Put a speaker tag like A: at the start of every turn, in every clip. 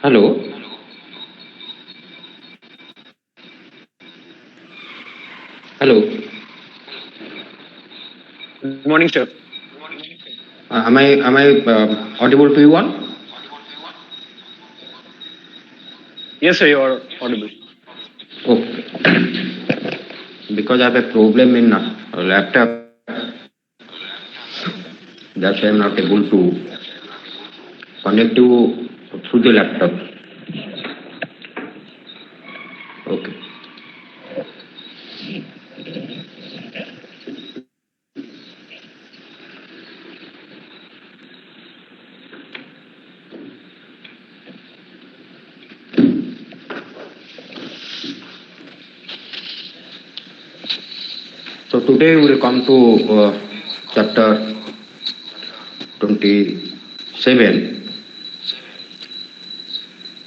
A: Hello. Hello.
B: Good morning, sir.
A: Am I audible to you all?
B: Yes, sir, you are audible.
A: Okay. Because I have a problem in laptop, that's why I'm not able to connect you through the laptop. Okay. So today we will come to chapter 27.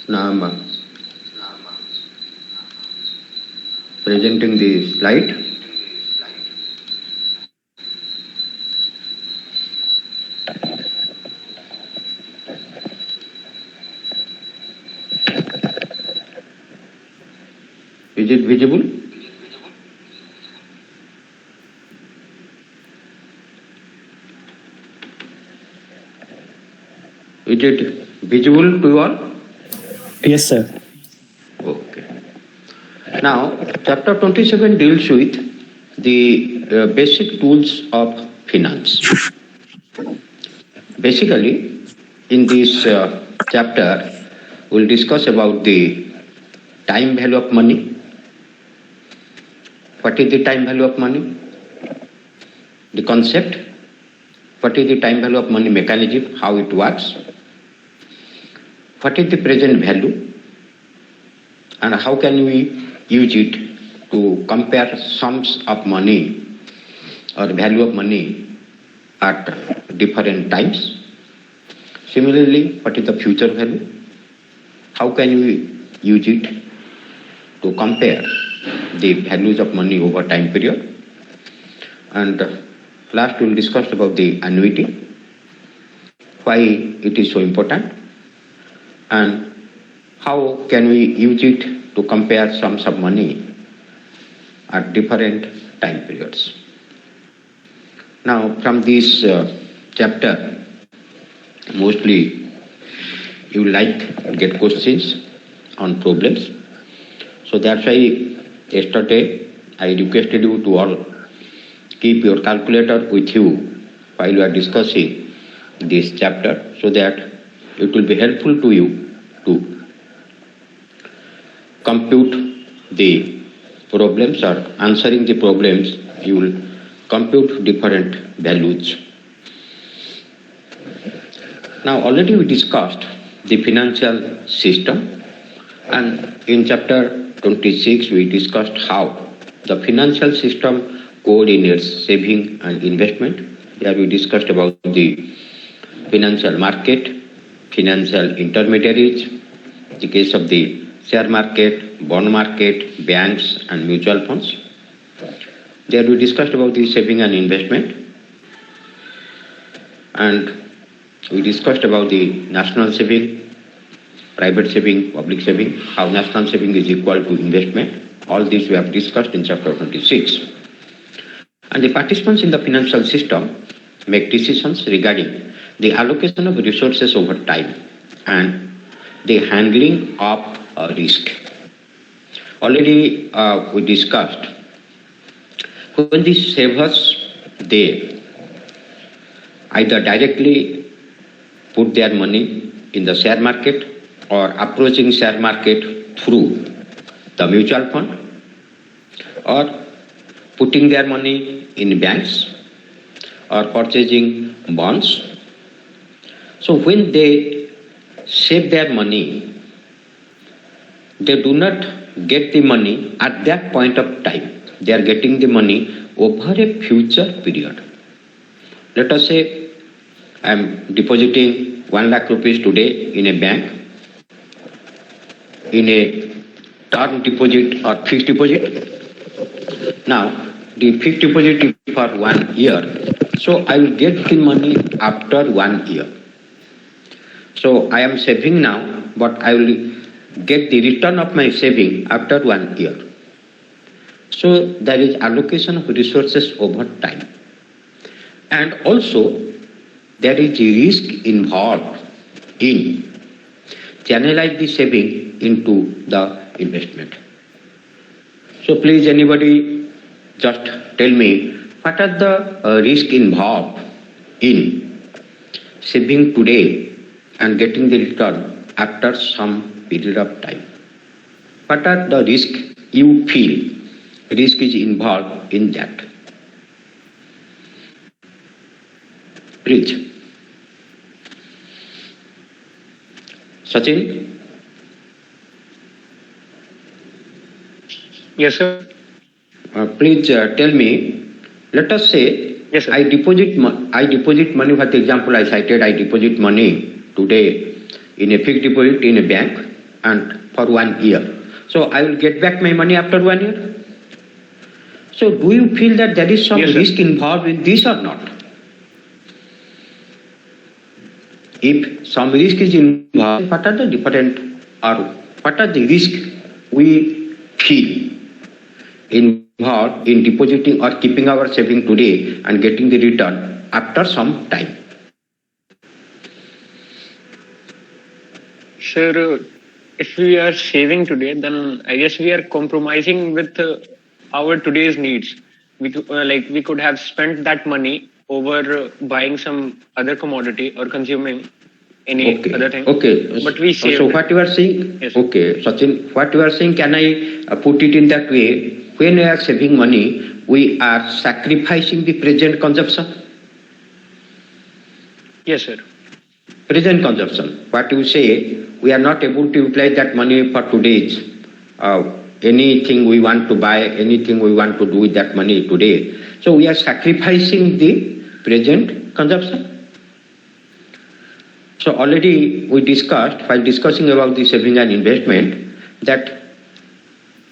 A: Now I'm presenting the slide. Is it visible? Is it visible to you all?
C: Yes, sir.
A: Okay. Now, chapter 27 deals with the basic tools of finance. Basically, in this chapter, we'll discuss about the time value of money. What is the time value of money? The concept. What is the time value of money mechanism? How it works? What is the present value? And how can we use it to compare sums of money or value of money at different times? Similarly, what is the future value? How can we use it to compare the values of money over time period? And last we'll discuss about the annuity, why it is so important, and how can we use it to compare sums of money at different time periods. Now, from this chapter, mostly you like get questions on problems. So that's why yesterday I requested you to all keep your calculator with you while you are discussing this chapter so that it will be helpful to you to compute the problems or answering the problems. You will compute different values. Now already we discussed the financial system, and in chapter 26 we discussed how the financial system coordinates saving and investment. There we discussed about the financial market, financial intermediaries, the case of the share market, bond market, banks and mutual funds. There we discussed about the saving and investment, and we discussed about the national saving, private saving, public saving, how national saving is equal to investment. All this we have discussed in chapter 26. And the participants in the financial system make decisions regarding the allocation of resources over time and the handling of risk. Already we discussed when the savers, they either directly put their money in the share market or approaching share market through the mutual fund or putting their money in banks or purchasing bonds. So when they save their money, they do not get the money at that point of time. They are getting the money over a future period. Let us say I am depositing 1 lakh rupees today in a bank in a term deposit or fixed deposit. Now the fixed deposit is for 1 year, so I will get the money after 1 year. So I am saving now, but I will get the return of my saving after 1 year. So there is allocation of resources over time. And also there is a risk involved in channelize the saving into the investment. So please anybody just tell me what are the risk involved in saving today and getting the return after some period of time. What are the risks you feel risk is involved in that? Please. Sachin?
B: Yes, sir.
A: Please tell me, let us say
B: Yes, sir.
A: I deposit money, for example I cited, I deposit money today in a fixed deposit in a bank and for 1 year. So I will get back my money after 1 year. So do you feel that there is some
B: Yes, sir.
A: risk involved in this or not? If some risk is involved, what are the different or what are the risks we feel involved in depositing or keeping our saving today and getting the return after some time?
B: Sir, if we are saving today, then I guess we are compromising with our today's needs. We could have spent that money over buying some other commodity or consuming any other thing.
A: Okay.
B: But we saved
A: So
B: it.
A: what you are saying?
B: Yes.
A: Okay, Sachin, what you are saying? Can I put it in that way? When we are saving money, we are sacrificing the present consumption.
B: Yes, sir.
A: Present consumption. What you say? We are not able to utilize that money for today's anything we want to buy, anything we want to do with that money today. So we are sacrificing the present consumption. So already we discussed, while discussing about the saving and investment, that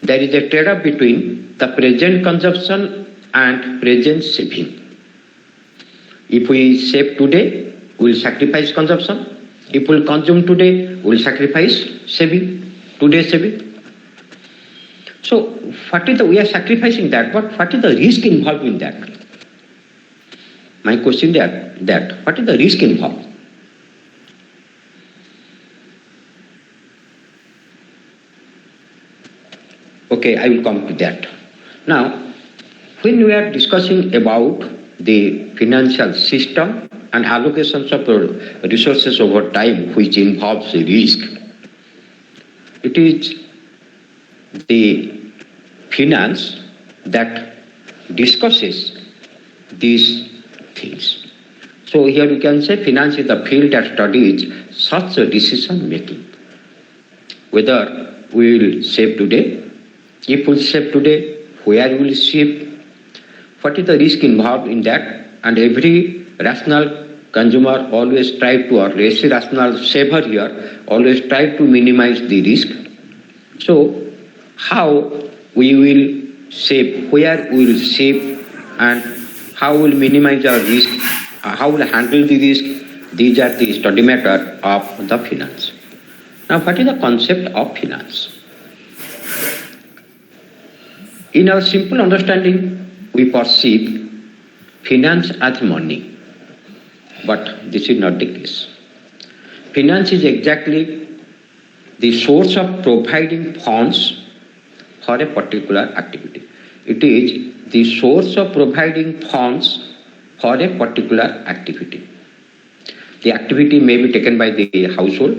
A: there is a trade-off between the present consumption and present saving. If we save today, we will sacrifice consumption. If we consume today, we will sacrifice saving, today's saving. So what is we are sacrificing that, but what is the risk involved in that? My question that what is the risk involved? Okay, I will come to that. Now, when we are discussing about the financial system and allocations of resources over time, which involves a risk, it is the finance that discusses these things. So here we can say finance is the field that studies such a decision making. Whether we will save today, if we save today, where we will save, what is the risk involved in that, and every rational consumer always try to, or less rational saver here, always try to minimize the risk. So how we will save, where we will save, and how we will minimize our risk, how we will handle the risk, these are the study matter of the finance. Now what is the concept of finance? In our simple understanding, we perceive finance as money, but this is not the case. Finance is exactly the source of providing funds for a particular activity. It is the source of providing funds for a particular activity. The activity may be taken by the household,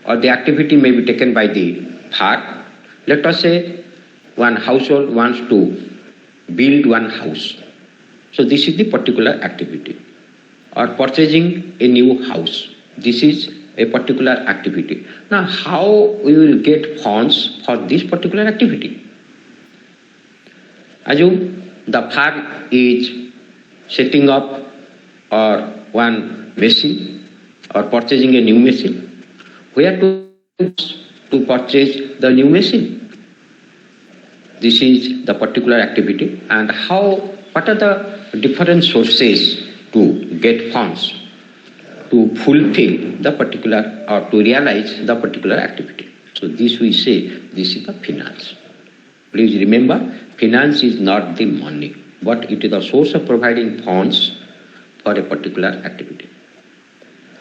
A: or the activity may be taken by the farm. Let us say one household wants to build one house. So this is the particular activity. Or purchasing a new house. This is a particular activity. Now how we will get funds for this particular activity? Assume the farm is setting up or one machine or purchasing a new machine. Where to purchase the new machine? This is the particular activity, and what are the different sources to get funds? to fulfill the particular or to realize the particular activity. So this we say, this is the finance. Please remember, finance is not the money, but it is the source of providing funds for a particular activity.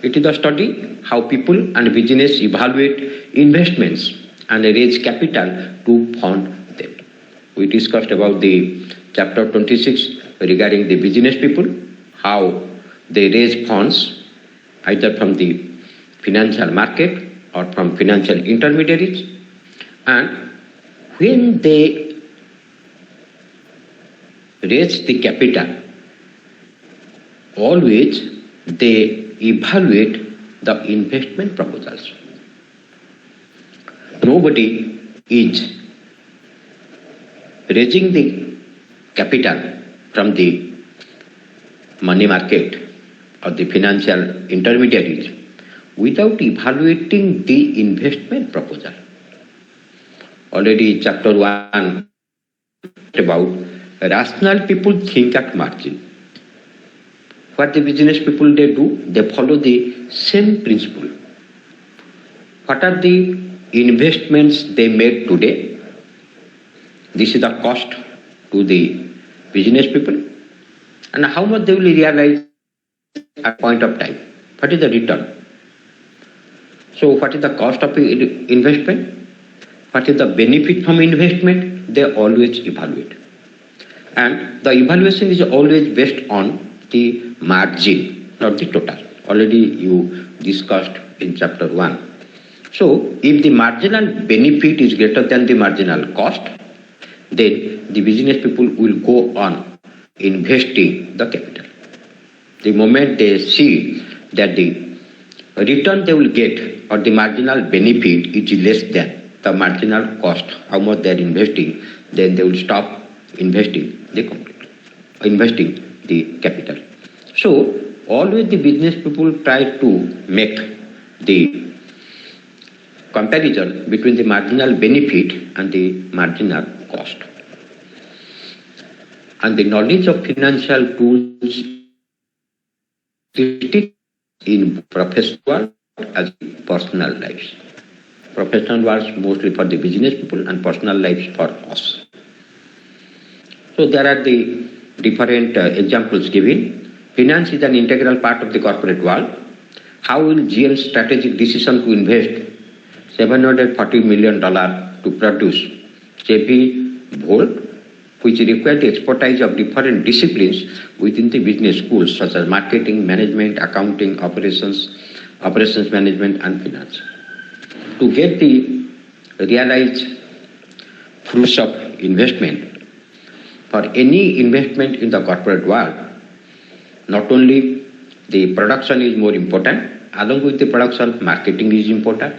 A: It is the study how people and business evaluate investments and raise capital to fund them. We discussed about the chapter 26 regarding the business people, how they raise funds either from the financial market or from financial intermediaries, and when they raise the capital, always they evaluate the investment proposals. Nobody is raising the capital from the money market or the financial intermediaries without evaluating the investment proposal. Already chapter 1 about rational people think at margin. What the business people they do, they follow the same principle. What are the investments they made today? This is the cost to the business people, and how much they will realize at point of time. What is the return? So what is the cost of investment? What is the benefit from investment? They always evaluate. And the evaluation is always based on the margin, not the total. Already you discussed in chapter 1. So if the marginal benefit is greater than the marginal cost, then the business people will go on investing the capital. The moment they see that the return they will get or the marginal benefit is less than the marginal cost, how much they are investing, then they will stop investing the capital. So always the business people try to make the comparison between the marginal benefit and the marginal cost. And the knowledge of financial tools in professional as personal lives. Professional was mostly for the business people and personal lives for us. So there are the different examples given. Finance is an integral part of the corporate world. How will GM's strategic decision to invest $740 million to produce Chevy Volt, which require the expertise of different disciplines within the business schools such as marketing, management, accounting, operations management and finance. To get the realized fruits of investment, for any investment in the corporate world, not only the production is more important, along with the production, marketing is important,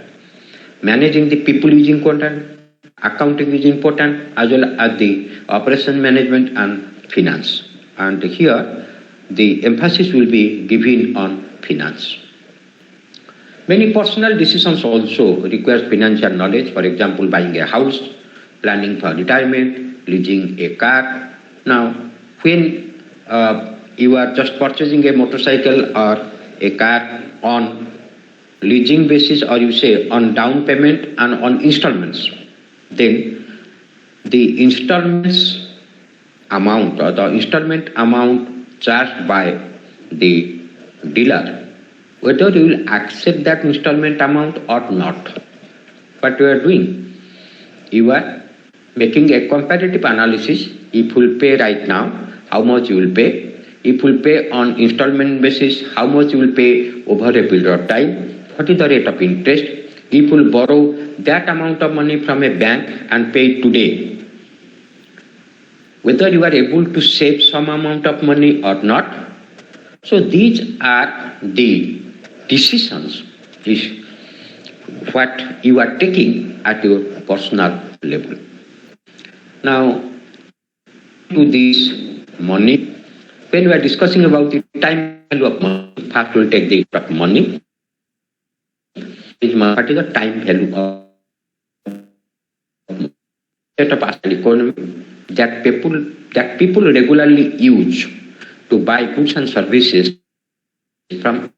A: managing the people is important, accounting is important, as well as the operation management and finance. And here, the emphasis will be given on finance. Many personal decisions also require financial knowledge. For example, buying a house, planning for retirement, leasing a car. Now, when you are just purchasing a motorcycle or a car on leasing basis, or you say on down payment and on installments, then the installments amount or the installment amount charged by the dealer, whether you will accept that installment amount or not. What you are doing, you are making a comparative analysis. If you will pay right now, how much you will pay. If you will pay on installment basis, how much you will pay over a period of time. What is the rate of interest? If you will borrow that amount of money from a bank and pay it today, whether you are able to save some amount of money or not. So these are the decisions is what you are taking at your personal level. Now, to this money, when we are discussing about the time value of money, first we will take the money. What is the time value of set of economy that people regularly use to buy goods and services from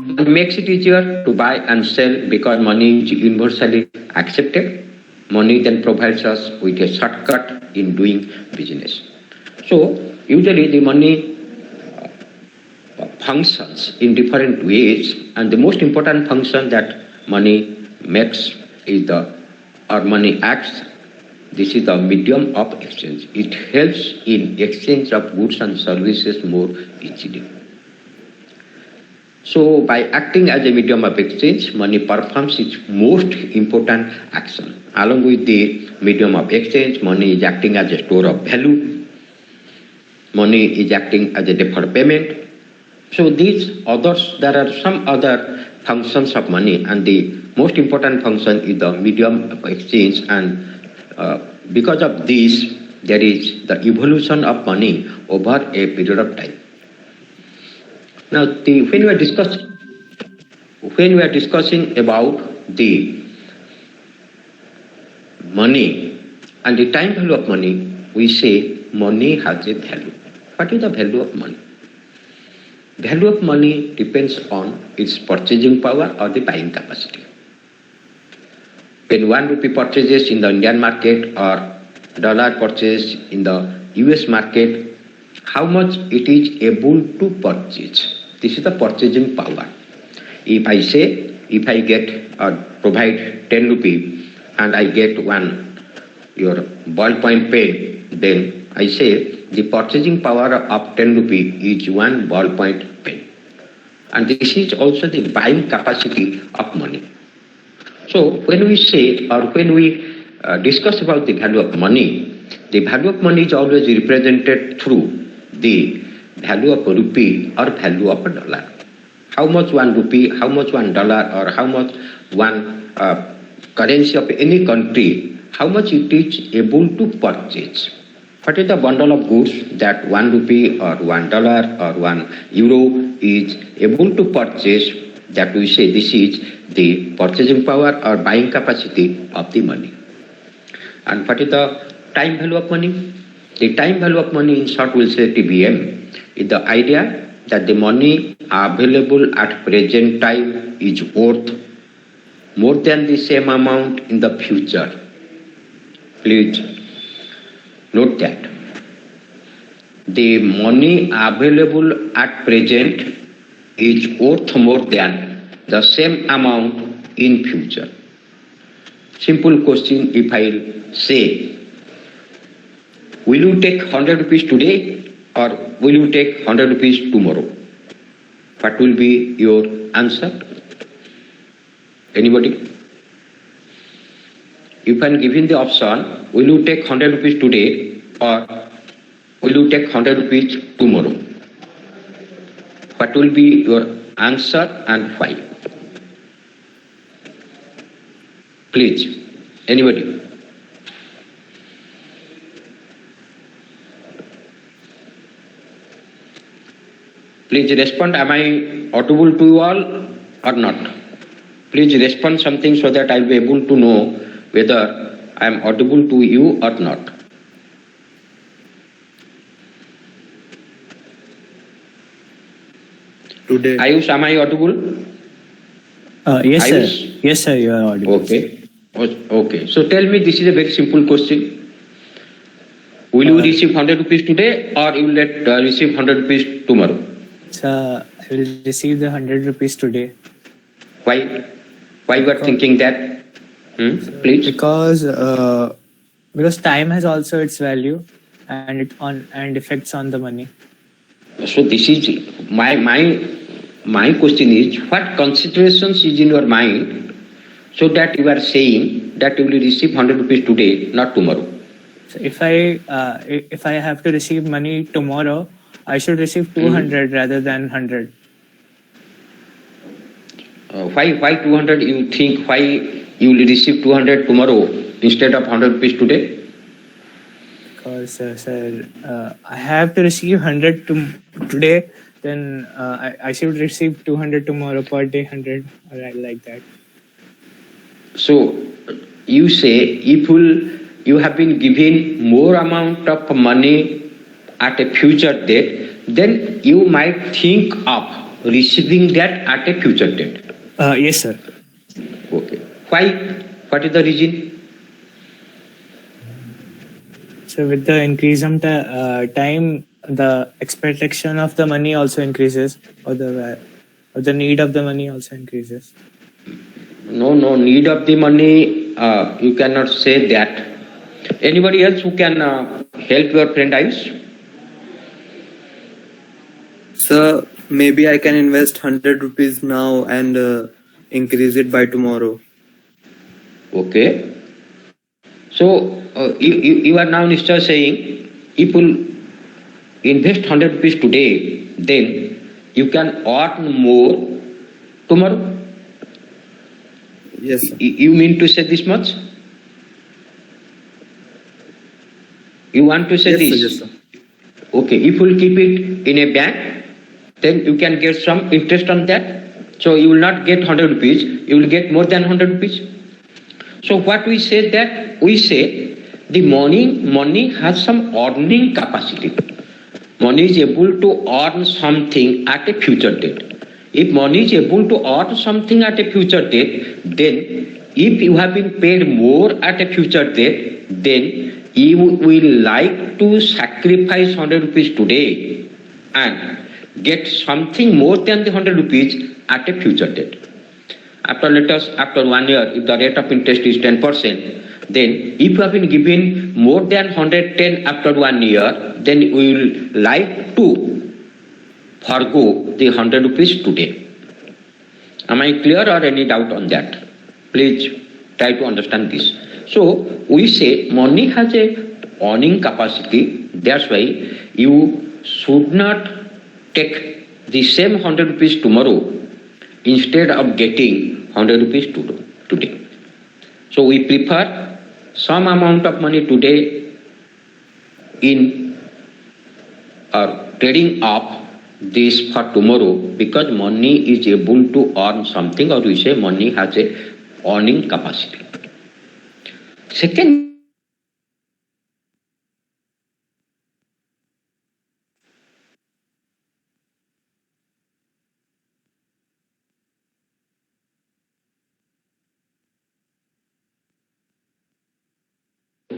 A: It makes it easier to buy and sell because money is universally accepted. Money then provides us with a shortcut in doing business. So usually the money functions in different ways, and the most important function that money makes is money acts. This is the medium of exchange. It helps in exchange of goods and services more easily. So by acting as a medium of exchange, money performs its most important action. Along with the medium of exchange, money is acting as a store of value. Money is acting as a deferred payment. So there are some other functions of money, and the most important function is the medium of exchange, and because of this, there is the evolution of money over a period of time. Now, when we are discussing about the money and the time value of money, we say money has a value. What is the value of money? Value of money depends on its purchasing power or the buying capacity. When 1 rupee purchases in the Indian market or dollar purchased in the US market, how much it is able to purchase. This is the purchasing power. If I get or provide 10 rupee and I get your ballpoint pen, then I say the purchasing power of 10 rupee is 1 ballpoint pen. And this is also the buying capacity of money. So when we say or when we discuss about the value of money is always represented through the value of a rupee or value of a dollar. How much 1 rupee, how much $1, or how much one currency of any country, how much it is able to purchase. What is the bundle of goods that 1 rupee or $1 or €1 is able to purchase, that we say this is the purchasing power or buying capacity of the money. And what is the time value of money? The time value of money, in short we'll say TVM, is the idea that the money available at present time is worth more than the same amount in the future. Please note that the money available at present is worth more than the same amount in future. Simple question, if I say, will you take 100 rupees today or will you take 100 rupees tomorrow? What will be your answer? Anybody? If I'm given the option, will you take 100 rupees today or will you take 100 rupees tomorrow? What will be your answer and why? Please, anybody? Please respond. Am I audible to you all or not? Please respond something so that I will be able to know whether I am audible to you or not.
C: Today.
A: Ayush, am I audible?
D: Yes,
A: Ayush?
D: sir. Yes, sir, you are audible.
A: Okay. Okay. So tell me, this is a very simple question. Will you receive 100 rupees today or you will receive 100 rupees tomorrow?
D: Sir, I will receive the 100 rupees today.
A: Why? Why you are thinking that? Please.
D: Because time has also its value and it affects on the money.
A: So this is my question is, what considerations is in your mind so that you are saying that you will receive 100 rupees today, not tomorrow?
D: So if I have to receive money tomorrow, I should receive 200 rather than 100.
A: Why 200? You think why you will receive 200 tomorrow instead of 100 rupees today?
D: Because sir, I have to receive 100 today, then I should receive 200 tomorrow, per day 100, or like that.
A: So you say if you have been given more amount of money at a future date, then you might think of receiving that at a future date.
D: Yes, sir.
A: Okay. Why? What is the reason?
D: So with the increase of the time, the expectation of the money also increases, or the need of the money also increases.
A: No need of the money. You cannot say that. Anybody else who can help your friend Ayush?
C: Sir, maybe I can invest 100 rupees now and increase it by tomorrow.
A: Okay. So you are now Mr. saying if you invest 100 rupees today, then you can earn more tomorrow.
C: Yes, sir.
A: You mean to say this much? You want to say
C: Yes, sir.
A: this?
C: Yes, sir.
A: Okay. If you keep it in a bank, then you can get some interest on that. So you will not get 100 rupees, you will get more than 100 rupees. So what we say that, we say the money has some earning capacity. Money is able to earn something at a future date. If money is able to earn something at a future date, then if you have been paid more at a future date, then you will like to sacrifice 100 rupees today and get something more than the 100 rupees at a future date. After 1 year, if the rate of interest is 10%, then if you have been given more than 110 after 1 year, then we will like to forgo the 100 rupees today. Am I clear or any doubt on that? Please try to understand this. So we say money has a earning capacity. That's why you should not take the same 100 rupees tomorrow instead of getting 100 rupees today. So we prefer some amount of money today in trading up this for tomorrow, because money is able to earn something, or we say money has a earning capacity. Second,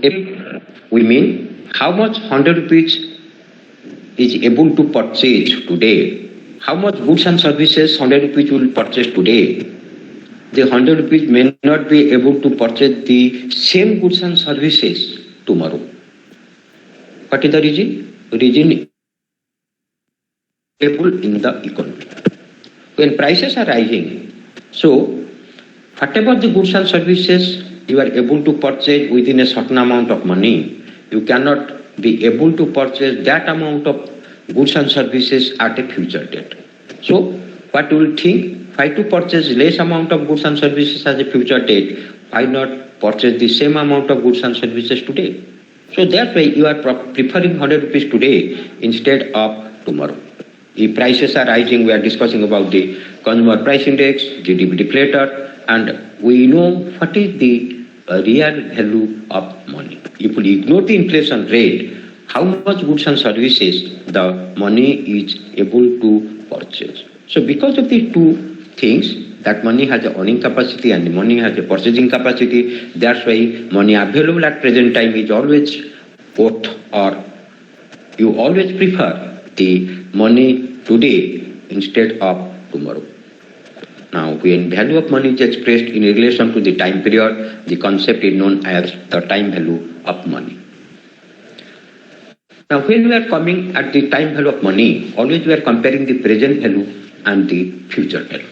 A: if we mean how much 100 rupees is able to purchase today, how much goods and services 100 rupees will purchase today. The 100 rupees may not be able to purchase the same goods and services tomorrow. What is the reason? Reason in the economy. When prices are rising, so whatever the goods and services you are able to purchase within a certain amount of money, you cannot be able to purchase that amount of goods and services at a future date. So what you will think, why to purchase less amount of goods and services at a future date, why not purchase the same amount of goods and services today? So that's why you are preferring 100 rupees today instead of tomorrow. If prices are rising, we are discussing about the consumer price index, GDP deflator, and we know what is the real value of money. If we ignore the inflation rate, how much goods and services the money is able to purchase. So because of these two things, that money has a earning capacity and money has a purchasing capacity, that's why money available at present time is always worth, or you always prefer the money today instead of tomorrow. Now, when value of money is expressed in relation to the time period, the concept is known as the time value of money. Now, when we are coming at the time value of money, always we are comparing the present value and the future value.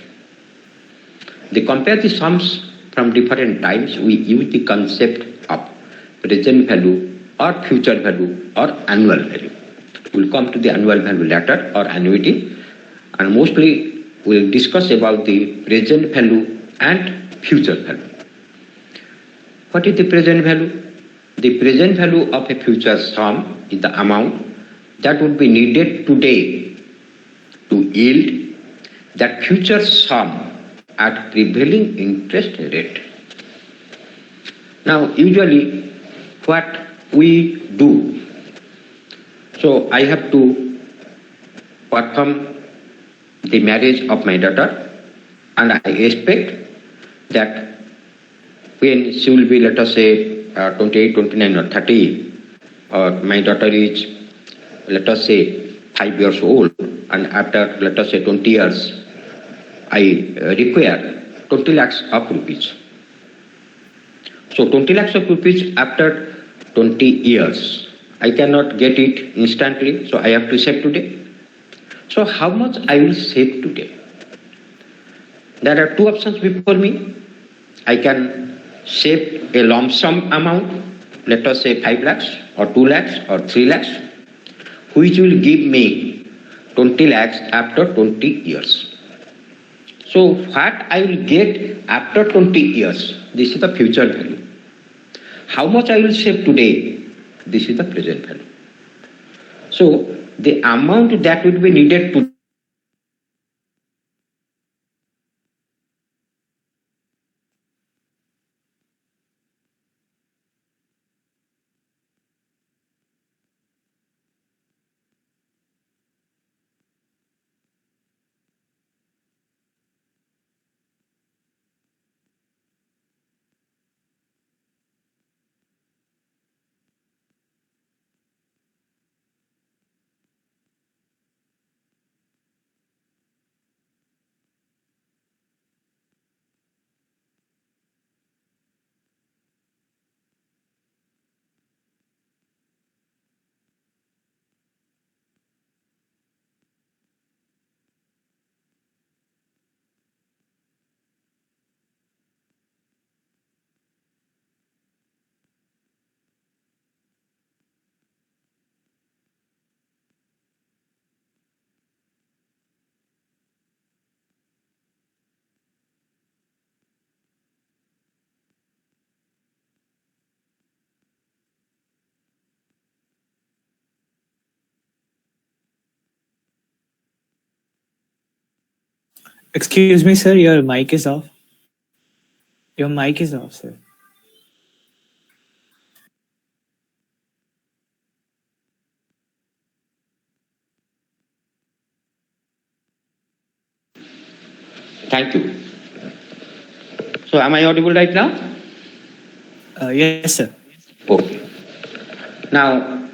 A: They compare the sums from different times. We use the concept of present value or future value or annual value. We'll come to the annual value later, or annuity, and mostly we'll discuss about the present value and future value. What is the present value? The present value of a future sum is the amount that would be needed today to yield that future sum at prevailing interest rate. Now, usually what we do, so I have to perform the marriage of my daughter, and I expect that when she will be, let us say, 28, 29 or 30, or my daughter is, let us say, 5 years old, and after, let us say, 20 years, I require 20 lakhs of rupees. So 20 lakhs of rupees after 20 years. I cannot get it instantly, so I have to save today. So how much I will save today? There are two options before me. I can save a lump sum amount, let us say 5 lakhs or 2 lakhs or 3 lakhs, which will give me 20 lakhs after 20 years. So what I will get after 20 years, this is the future value. How much I will save today, this is the present value. So the amount that would be needed to
D: Excuse me, sir. Your mic is off. Your mic is off, sir.
A: Thank you. So am I audible right now?
D: Yes, sir.
A: Okay. Now,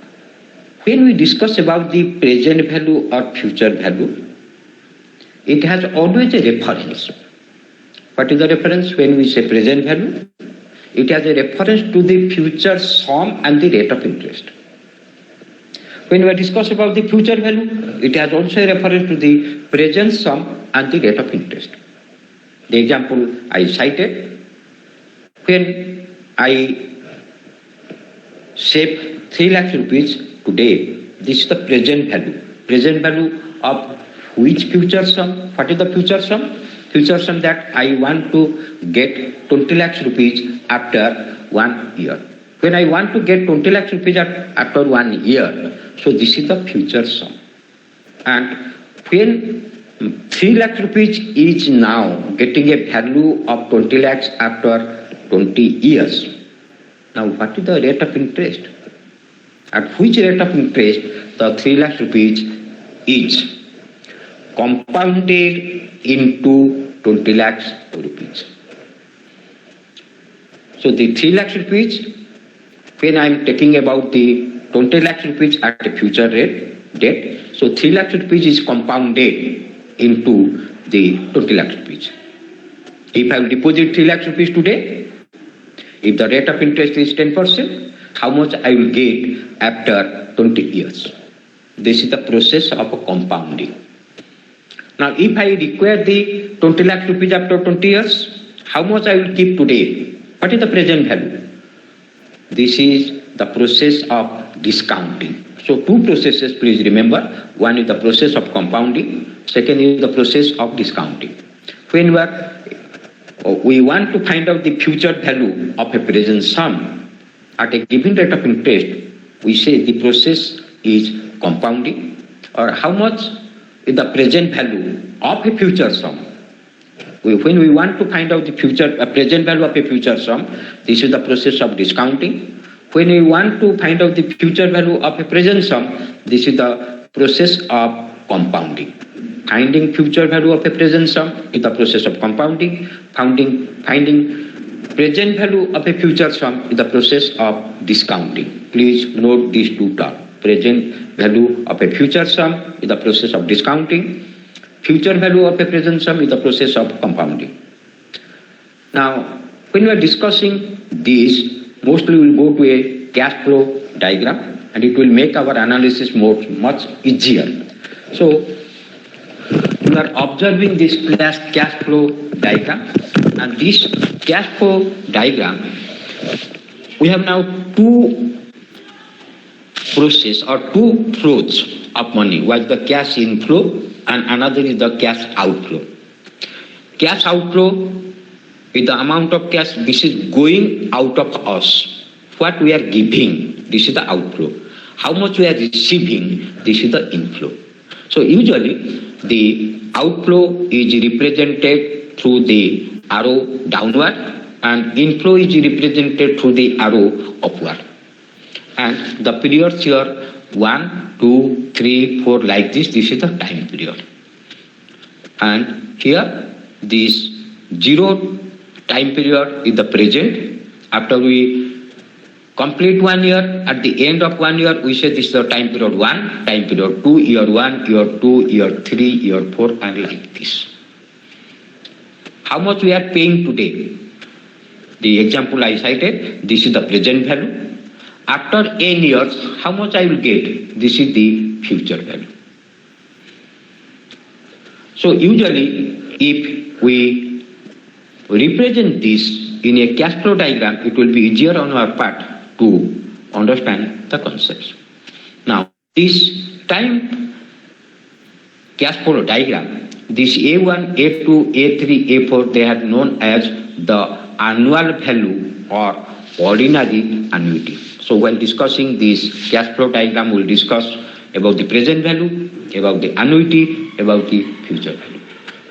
A: when we discuss about the present value or future value, it has always a reference. What is the reference when we say present value? It has a reference to the future sum and the rate of interest. When we discuss about the future value, it has also a reference to the present sum and the rate of interest. The example I cited, when I save 3 lakhs rupees today, this is the present value. Present value of which future sum? What is the future sum? Future sum that I want to get 20 lakhs rupees after 1 year. When I want to get 20 lakhs rupees after 1 year, so this is the future sum. And when 3 lakhs rupees is now getting a value of 20 lakhs after 20 years. Now what is the rate of interest? At which rate of interest the 3 lakhs rupees is compounded into 20 lakhs rupees. So the 3 lakhs rupees, when I am taking about the 20 lakhs rupees at a future date, so 3 lakhs rupees is compounded into the 20 lakhs rupees. If I will deposit 3 lakhs rupees today, if the rate of interest is 10%, how much I will get after 20 years? This is the process of compounding. Now, if I require the 20 lakh rupees after 20 years, how much I will keep today? What is the present value? This is the process of discounting. So, two processes, please remember. One is the process of compounding. Second is the process of discounting. When we want to find out the future value of a present sum at a given rate of interest, we say the process is compounding, or how much is the present value of a future sum. When we want to find out the present value of a future sum, this is the process of discounting. When we want to find out the future value of a present sum, this is the process of compounding. finding future value of a present sum is the process of compounding. Finding present value of a future sum is the process of discounting. Please note these two terms. Present value of a future sum is the process of discounting. Future value of a present sum is the process of compounding. Now, when we are discussing this, mostly we will go to a cash flow diagram, and it will make our analysis much easier. So, we are observing this cash flow diagram, and this cash flow diagram, we have now two process or two flows of money. One is the cash inflow and another is the cash outflow. Cash outflow is the amount of cash this is going out of us. What we are giving, this is the outflow. How much we are receiving, this is the inflow. So usually the outflow is represented through the arrow downward and inflow is represented through the arrow upward. And the periods here 1, 2, 3, 4 like this is the time period. And here this 0 time period is the present. After we complete 1 year, at the end of 1 year, we say this is the time period 1, time period 2, year 1, year 2, year 3, year 4, and like this. How much we are paying today? The example I cited, this is the present value. After n years, how much I will get? This is the future value. So usually, if we represent this in a cash flow diagram, it will be easier on our part to understand the concepts. Now, this time cash flow diagram, this A1, A2, A3, A4, they are known as the annual value or ordinary annuity. So while discussing this cash flow diagram, we'll discuss about the present value, about the annuity, about the future value.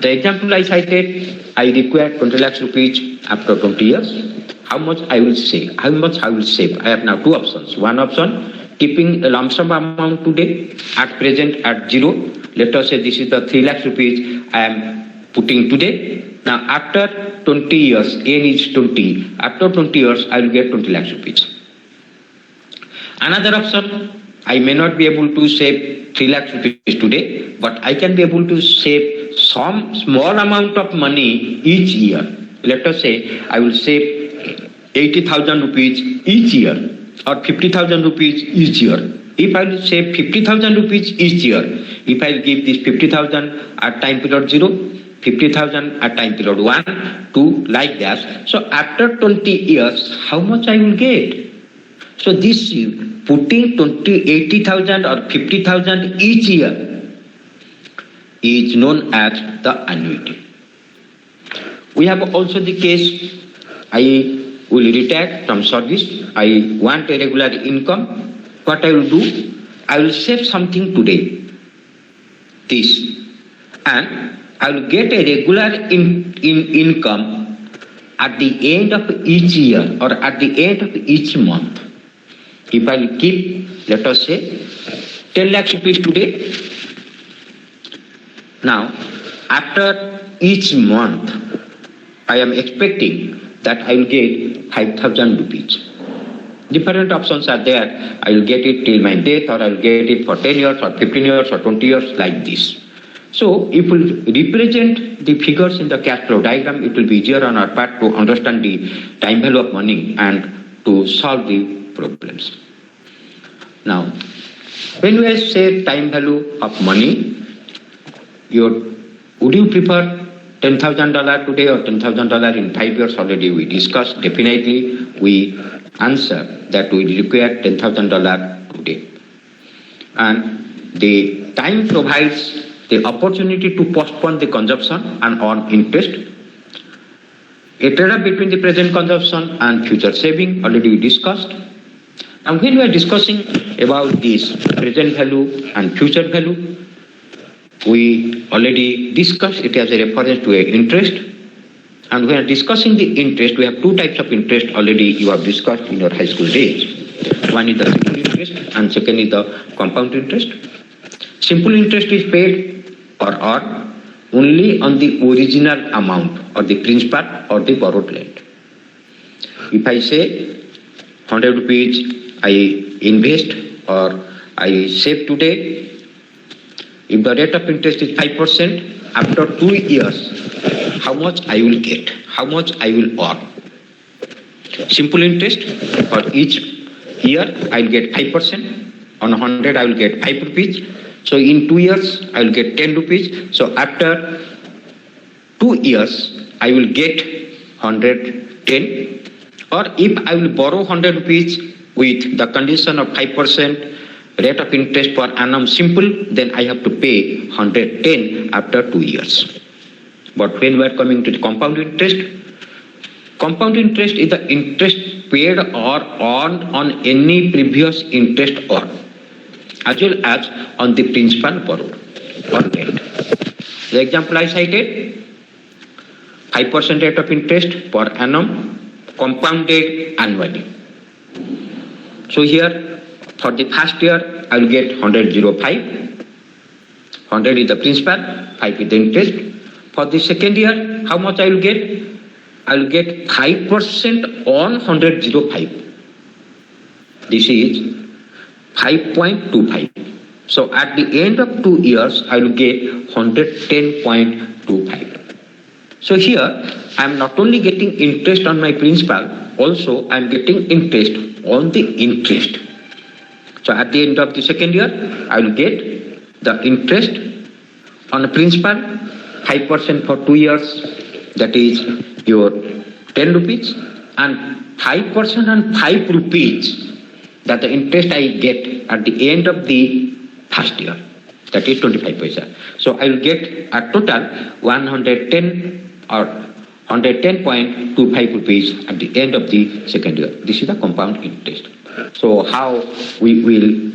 A: The example I cited, I require 20 lakhs rupees after 20 years. How much I will save? How much I will save? I have now two options. One option, keeping a lump sum amount today, at present at 0. Let us say this is the 3 lakhs rupees I am putting today. Now after 20 years, N is 20. After 20 years, I will get 20 lakhs rupees. Another option, I may not be able to save 3 lakhs rupees today, but I can be able to save some small amount of money each year. Let us say I will save 80,000 rupees each year or 50,000 rupees each year. If I will save 50,000 rupees each year, if I will give this 50,000 at time period 0, 50,000 at time period 1, 2, like that. So after 20 years, how much I will get? So this putting 80,000 or 50,000 each year is known as the annuity. We have also the case, I will retire from service, I want a regular income. What I will do? I will save something today, this, and I will get a regular income at the end of each year or at the end of each month. If I will keep, let us say, 10 lakhs rupees today. Now, after each month, I am expecting that I will get 5,000 rupees. Different options are there. I will get it till my death, or I will get it for 10 years, or 15 years, or 20 years, like this. So, if we represent the figures in the cash flow diagram, it will be easier on our part to understand the time value of money and to solve the problems. Now, when we say time value of money, would you prefer $10,000 today or $10,000 in 5 years? Already we discussed. Definitely we answer that we require $10,000 today. And the time provides the opportunity to postpone the consumption and earn interest. A trade-off between the present consumption and future saving, already we discussed. And when we are discussing about this present value and future value, we already discussed it as a reference to an interest. And when we are discussing the interest, we have two types of interest already you have discussed in your high school days. One is the simple interest and second is the compound interest. Simple interest is paid or earned only on the original amount or the principal or the borrowed land. If I say 100 rupees I invest or I save today, if the rate of interest is 5%, after 2 years, how much I will get, how much I will earn. Simple interest for each year I will get 5%. On 100 I will get 5 rupees. So in 2 years I will get 10 rupees. So after 2 years I will get 110. Or if I will borrow 100 rupees with the condition of 5% rate of interest per annum simple, then I have to pay 110 after 2 years. But when we are coming to the compound interest is the interest paid or earned on any previous interest earned, as well as on the principal borrowed or lent. The example I cited, 5% rate of interest per annum compounded annually. So here for the first year I will get 105. 100 is the principal, 5 is the interest. For the second year, how much I will get? I will get 5% on 105. This is 5.25. So at the end of 2 years, I will get 110.25. So here, I am not only getting interest on my principal, also I am getting interest on the interest. So at the end of the second year, I will get the interest on the principal, 5% for 2 years, that is your 10 rupees, and 5% on 5 rupees, that the interest I get at the end of the first year, that is 25 paisa. So I will get a total 110 or 110.25 rupees at the end of the second year. This is the compound interest. So how we will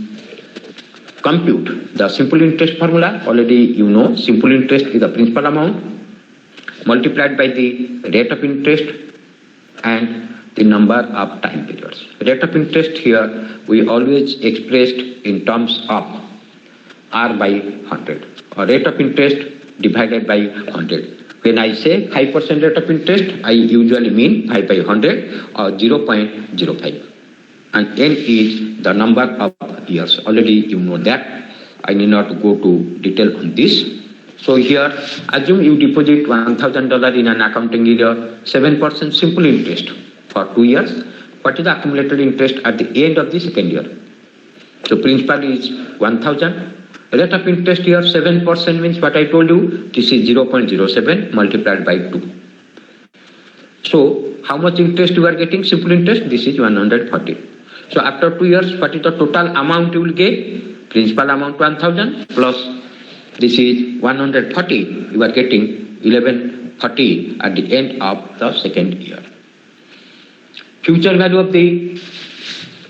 A: compute the simple interest formula? Already you know, simple interest is the principal amount multiplied by the rate of interest and the number of time periods. Rate of interest here we always expressed in terms of R by 100 or rate of interest divided by 100. When I say 5% rate of interest, I usually mean 5 by 100 or 0.05. And N is the number of years. Already you know that. I need not go to detail on this. So here, assume you deposit $1,000 in an accounting year, 7% simple interest for 2 years. What is the accumulated interest at the end of the second year? So principal is 1,000. Rate of interest here 7% means what I told you. This is 0.07 multiplied by 2. So how much interest you are getting? Simple interest. This is 140. So after 2 years, what is the total amount you will get? Principal amount 1,000 plus this is 140. You are getting 1140 at the end of the second year. Future value of the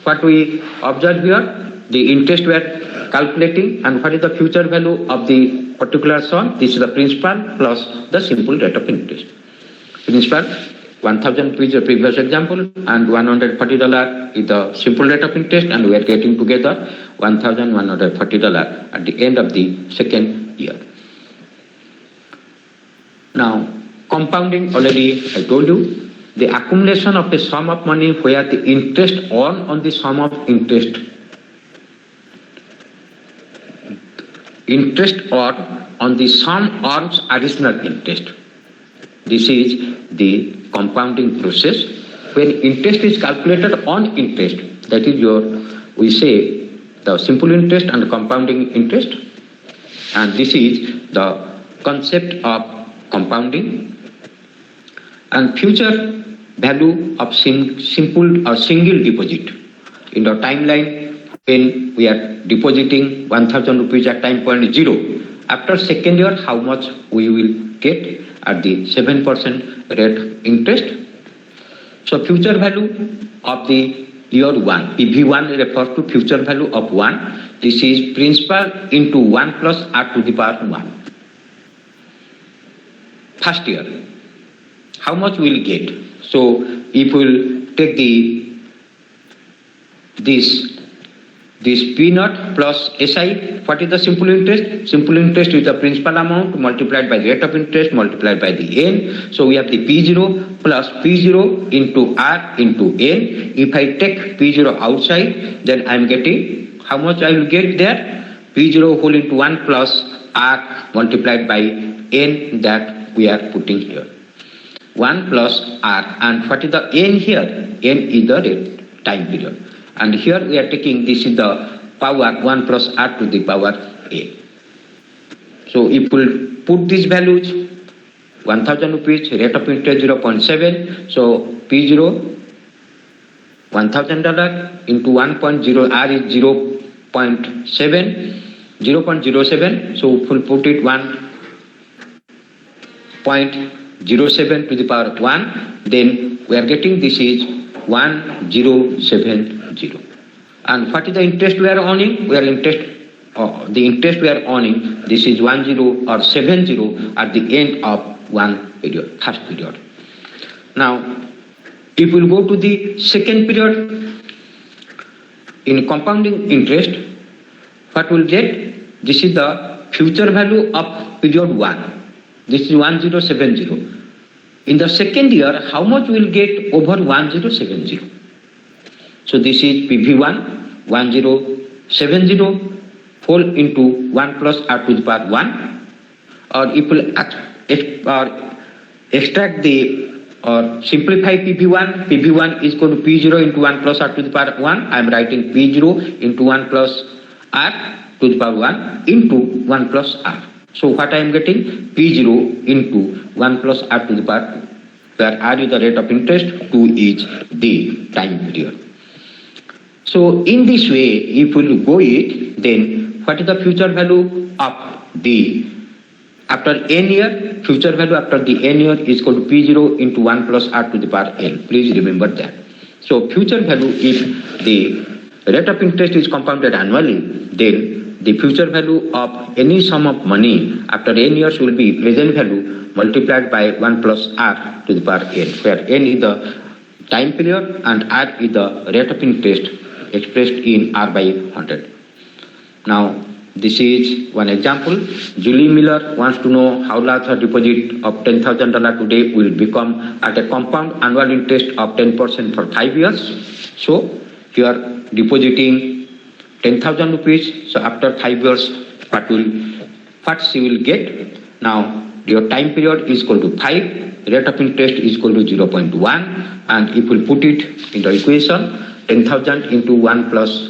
A: what we observe here, the interest we are calculating, and what is the future value of the particular sum? This is the principal plus the simple rate of interest. Principal 1,000 is the previous example, and $140 is the simple rate of interest, and we are getting together $1,140 at the end of the second year. Now, compounding, already I told you, the accumulation of a sum of money where the interest on the sum of interest on the sum earns additional interest. This is the compounding process. When interest is calculated on interest, that is we say the simple interest and compounding interest, and this is the concept of compounding. And future value of simple or single deposit in the timeline, when we are depositing 1,000 rupees at time point 0, after second year how much we will get at the 7% rate interest. So future value of the year 1, PV1 refers to future value of 1. This is principal into 1 plus r to the power 1. First year, how much we will get? So if we will take this this P naught plus SI. What is the simple interest? Simple interest is the principal amount multiplied by the rate of interest multiplied by the N. So we have the P0 plus P0 into R into N. If I take P0 outside, then I am getting, how much I will get there? P0 whole into 1 plus R multiplied by N that we are putting here. 1 plus R. And what is the N here? N is the rate time period. And here we are taking, this is the power 1 plus R to the power A. So if we put these values, 1000 rupees, rate of interest 0.7, so P0, $1,000 into 1.0, R is 0.07, so if we put it 1.07 to the power 1, then we are getting this is 1070. And what is the interest we are earning? The interest we are earning, this is 10 or 70 at the end of one period, first period. Now, if we go to the second period, in compounding interest, what we'll get? This is the future value of period 1. This is 1070. In the second year, how much we'll get over 1070? So this is PV1, 1070, fall into 1 plus R to the power 1. Or if we extract the or simplify PV1, PV1 is equal to P0 into 1 plus R to the power 1. I am writing P0 into 1 plus R to the power 1 into 1 plus R. So what I am getting? P0 into 1 plus R to the power, where R is the rate of interest, 2 is the time period. So in this way, if we go it, then what is the future value of the, after n year, future value after the n year is equal to P0 into 1 plus R to the power n. Please remember that. So future value, if the rate of interest is compounded annually, then the future value of any sum of money after n years will be present value multiplied by 1 plus R to the power n, where n is the time period and R is the rate of interest expressed in R by 100. Now, this is one example. Julie Miller wants to know how large her deposit of $10,000 today will become at a compound annual interest of 10% for 5 years. So, you are depositing 10,000 rupees. So, after 5 years, what she will get? Now, your time period is equal to 5, rate of interest is equal to 0.1, and if we put it in the equation, 10,000 into 1 plus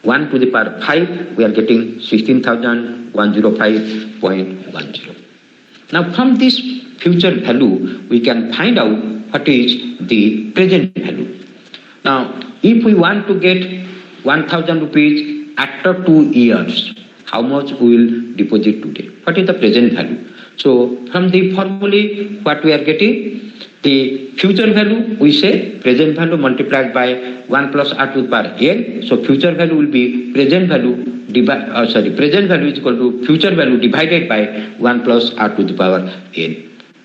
A: 1 to the power 5, we are getting 16,105.10. Now from this future value, we can find out what is the present value. Now, if we want to get 1,000 rupees after 2 years, how much we will deposit today? What is the present value? So from the formula, what we are getting? The future value, we say present value multiplied by 1 plus R to the power n. So future value will be present value present value is equal to future value divided by 1 plus R to the power n.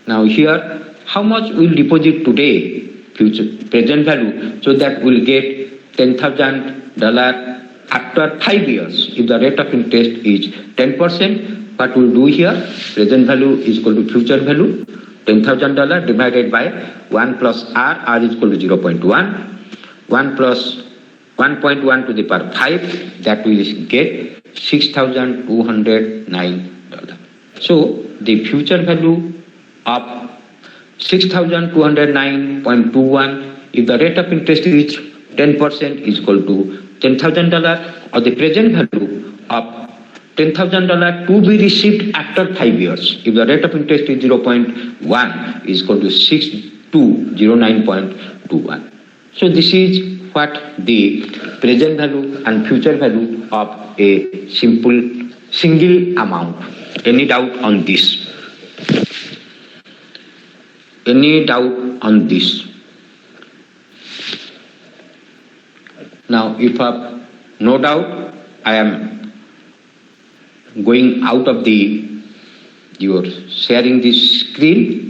A: Now here, how much we will deposit today? Present value, so that we will get $10,000 after 5 years. If the rate of interest is 10%, what we will do here? Present value is equal to future value, $10,000 divided by 1 plus R is equal to 0.1, 1 plus 1.1 to the power 5, that will get $6,209. So the future value of 6,209.21, if the rate of interest is 10% is equal to $10,000, or the present value of $10,000 to be received after 5 years. If the rate of interest is 0.1 is equal to 6,209.21. So this is what the present value and future value of a single amount. Any doubt on this? Any doubt on this? Now, if I have no doubt, I am going out of your sharing this screen.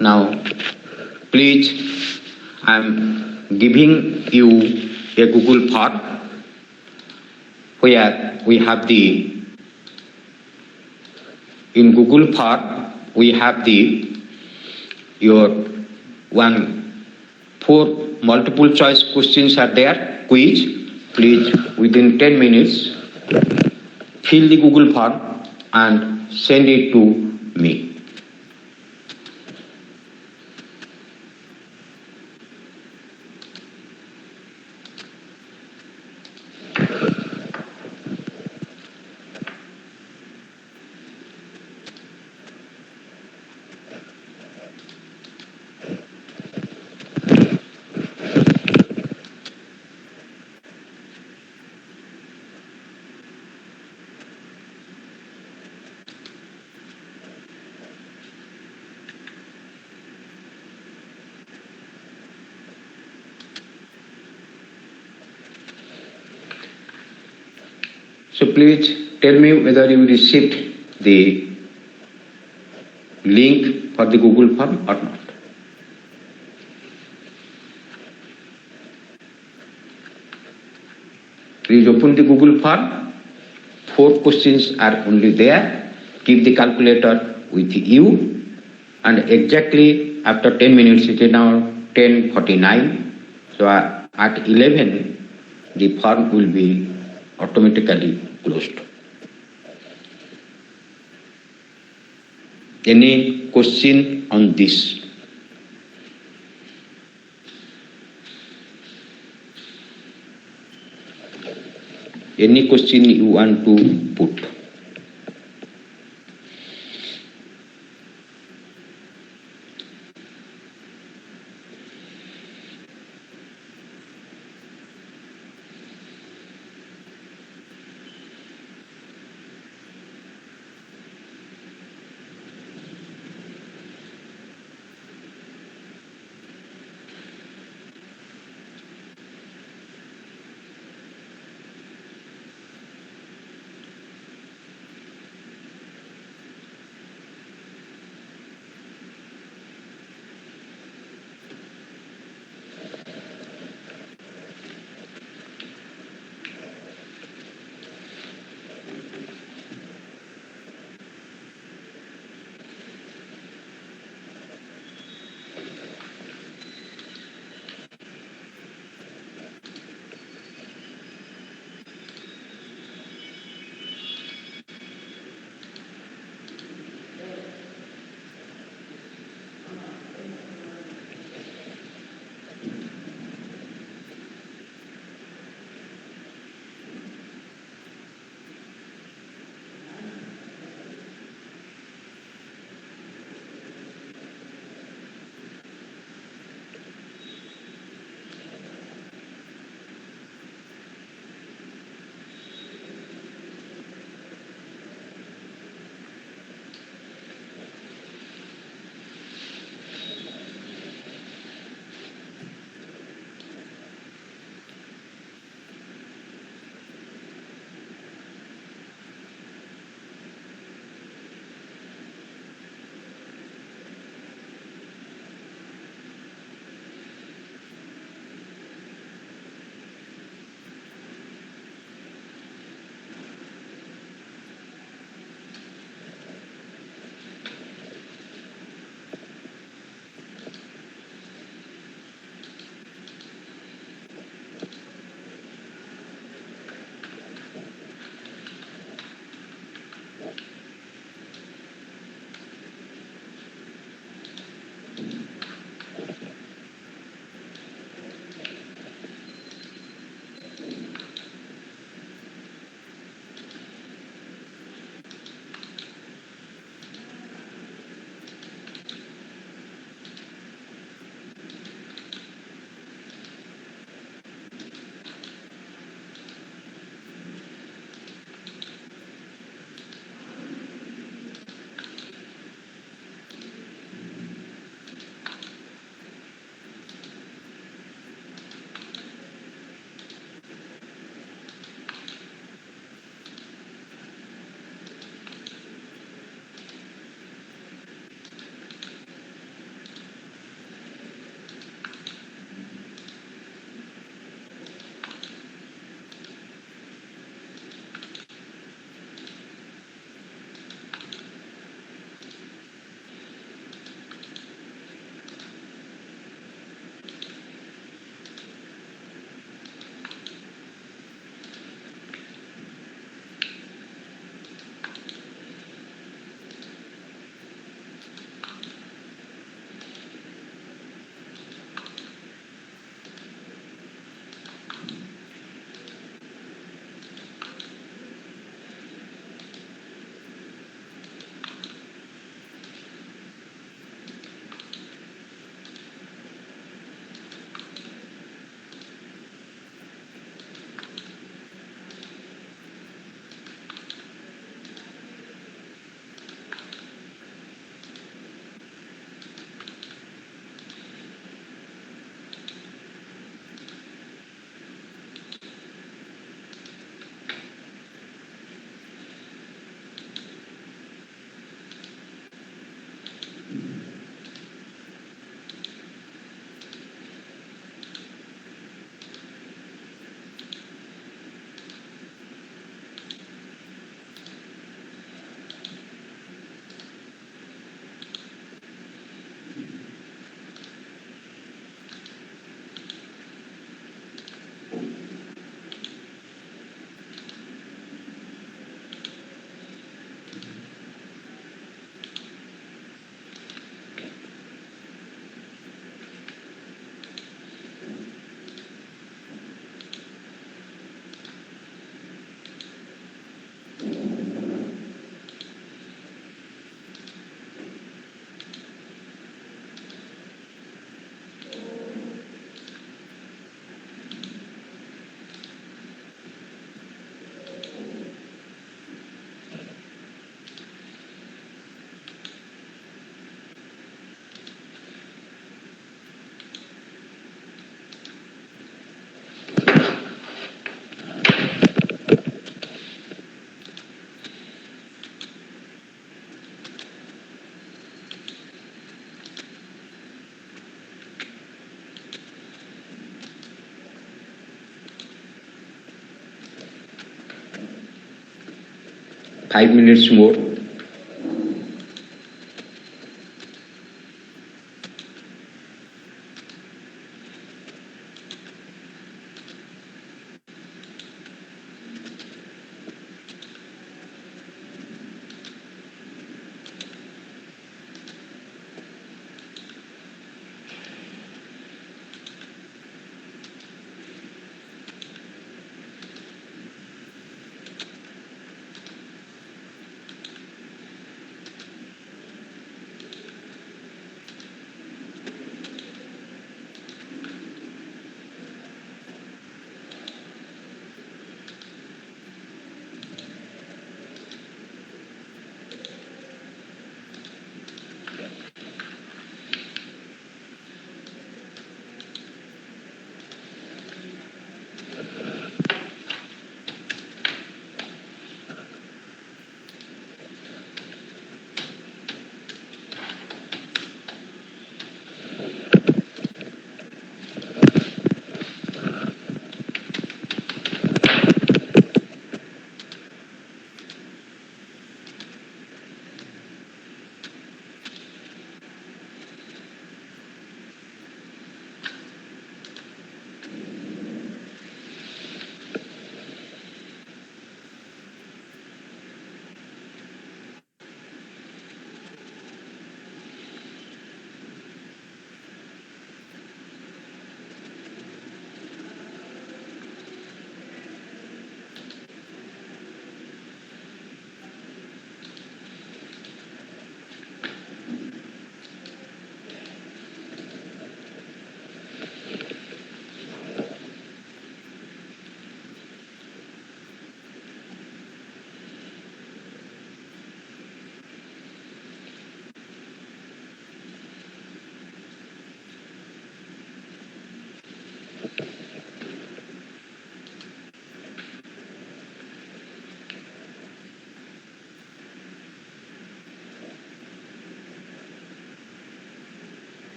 A: Now, please I'm giving you a Google form where we have in Google form we have your 4 multiple choice questions are there, quiz. Please, within 10 minutes, fill the Google form and send it to me. So please tell me whether you received the link for the Google form or not. Please open the Google form. 4 questions are only there. Keep the calculator with you, and exactly after 10 minutes, it is now 10:49. So at 11, the form will be automatically closed. Any question on this? Any question you want to put? 5 minutes more.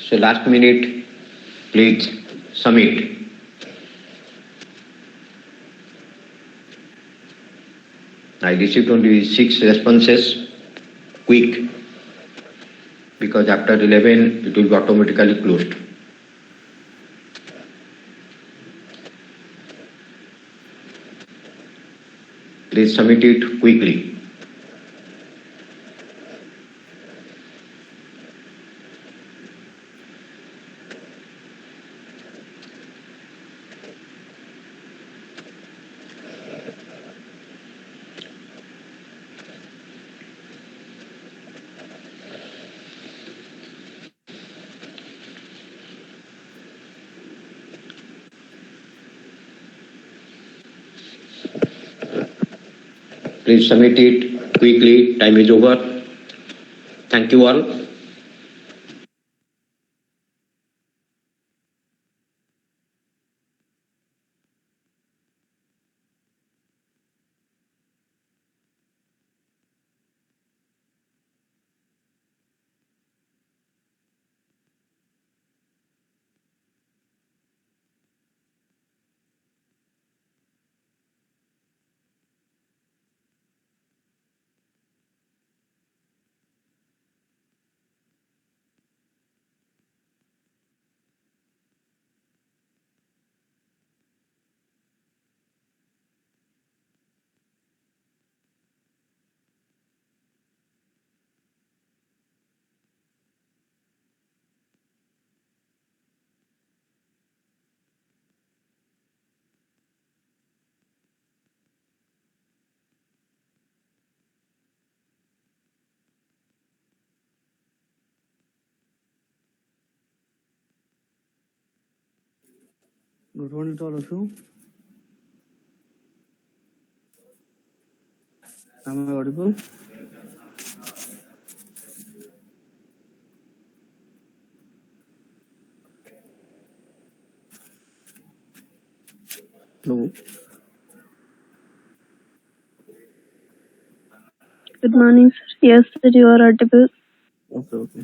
A: So last minute, please submit. I received only 6 responses, quick, because after 11 it will be automatically closed. Please submit it quickly. Please submit it quickly. Time is over. Thank you all.
E: Good morning to all of you. Am I audible? Hello.
F: Good morning, sir. Yes, sir, you are audible.
E: Okay.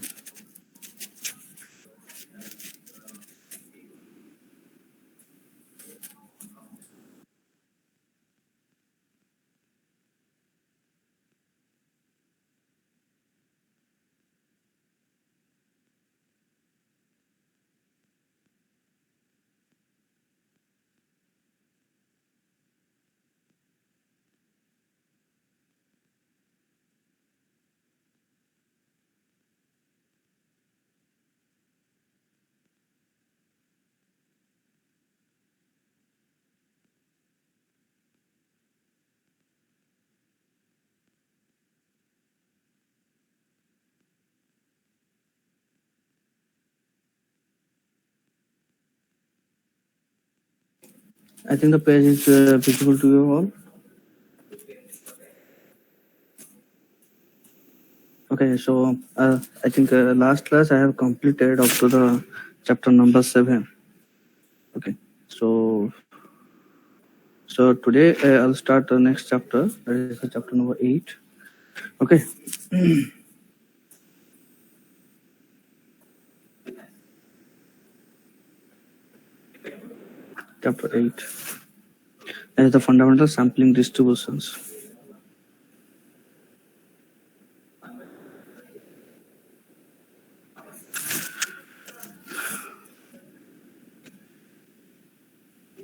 E: I think the page is visible to you all. Okay, so I think last class I have completed up to the chapter number 7. Okay, so today I'll start the next chapter. That is the chapter number 8. Okay. Chapter 8. That is the fundamental sampling distributions.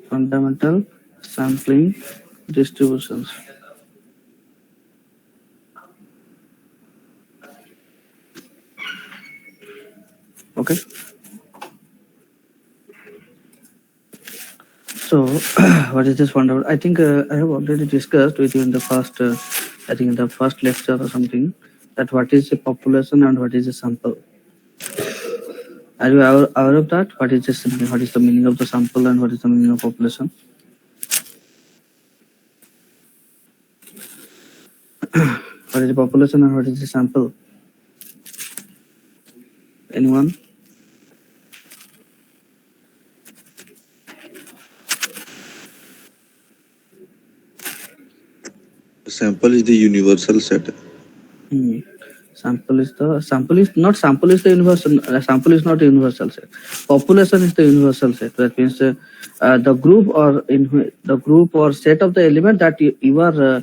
E: Fundamental sampling distributions. Okay. So, what is this fundamental? I think I have already discussed with you in the first, I think in the first lecture or something, that what is a population and what is a sample. Are you aware of that? What is this? What is the meaning of the sample and what is the meaning of population? What is the population and what is the sample? Anyone?
G: Sample is the universal set.
E: Sample is the universal. Sample is not a universal set. Population is the universal set. That means the group or set of the element that you are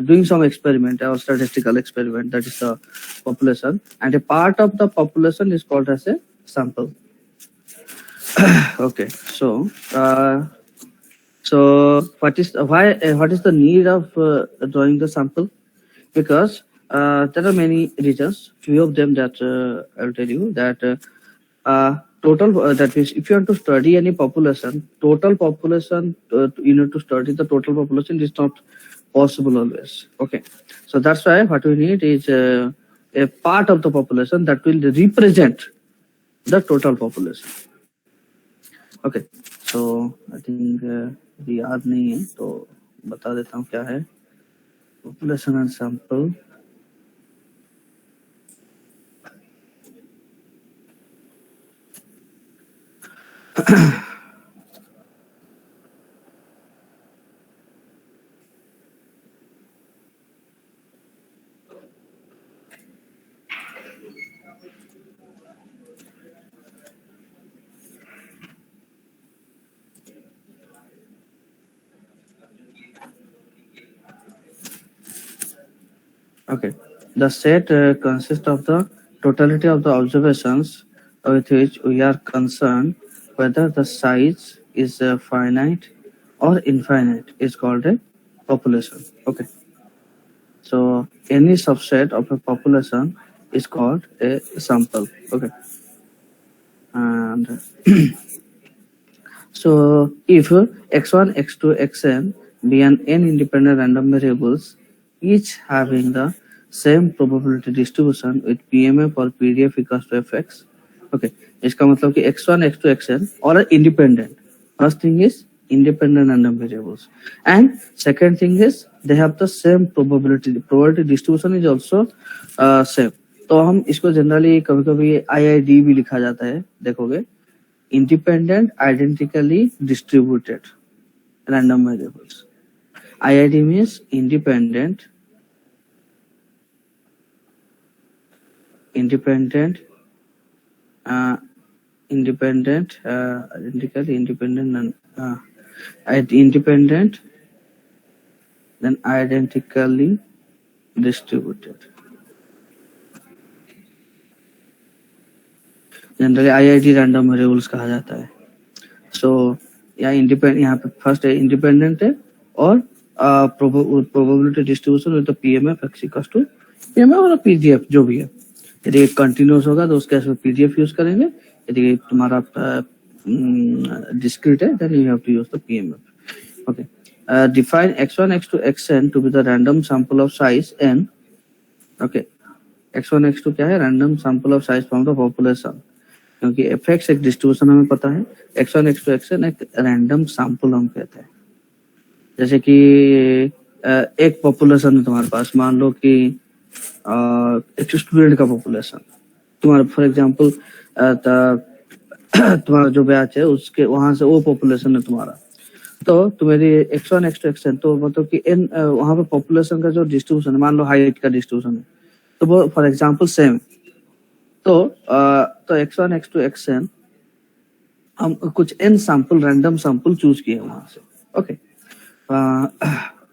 E: doing some experiment or statistical experiment. That is the population, and a part of the population is called as a sample. Okay, so what is the need of drawing the sample? Because there are many reasons. Few of them that I'll tell you that total. That means if you want to study any population, total population, you need to study the total population is not possible always. Okay, so that's why what we need is a part of the population that will represent the total population. Okay, so I think याद नहीं है तो बता देता हूँ क्या है population and sample. Okay, the set consists of the totality of the observations with which we are concerned, whether the size is finite or infinite is called a population. Okay, so any subset of a population is called a sample. Okay, and so if x1, x2, xn be an n independent random variables, each having the same probability distribution with PMF or PDF equals to fx. Okay, इसका मतलब कि x1, x2, xn all are independent. First thing is independent random variables, and second thing is they have the same probability. The probability distribution is also same. तो हम इसको generally कभी कभी IID भी लिखा जाता है, देखोगे, independent identically distributed random variables. IID means independent identically independent independent then identically distributed. Generally IID random variables कहा जाता है. सो यहाँ इंडिपेंडेंट, यहाँ पे फर्स्ट है इंडिपेंडेंट है और probability distribution with PMF x equals to PMF और PDF जो भी है. यदि कंटिन्यूस होगा तो उसके लिए PDF यूज करेंगे. यदि तुम्हारा discrete है then you have to use the PMF. Okay. Define x1 x2 xn to be the random sample of size n. Okay. x1 x2 क्या है? Random sample of size from the population. क्योंकि fx एक distribution हमें पता है, x1 x2 xn एक random sample हम कहते हैं. जैसे कि एक पॉपुलेशन है तुम्हारे पास, मान लो कि एक स्टूडेंट का पॉपुलेशन तुम्हारा, फॉर एग्जांपल तुम्हारा जो बैच है उसके वहां से वो पॉपुलेशन है तुम्हारा, तो तुम्हारी x1 x2 xn, तो मतलब कि n वहां पे पॉपुलेशन का जो डिस्ट्रीब्यूशन है, मान लो हाइट का डिस्ट्रीब्यूशन है, तो वो फॉर एग्जांपल सेम. तो x1 x2 xn हम कुछ n sample random sample choose किए वहां से. Okay.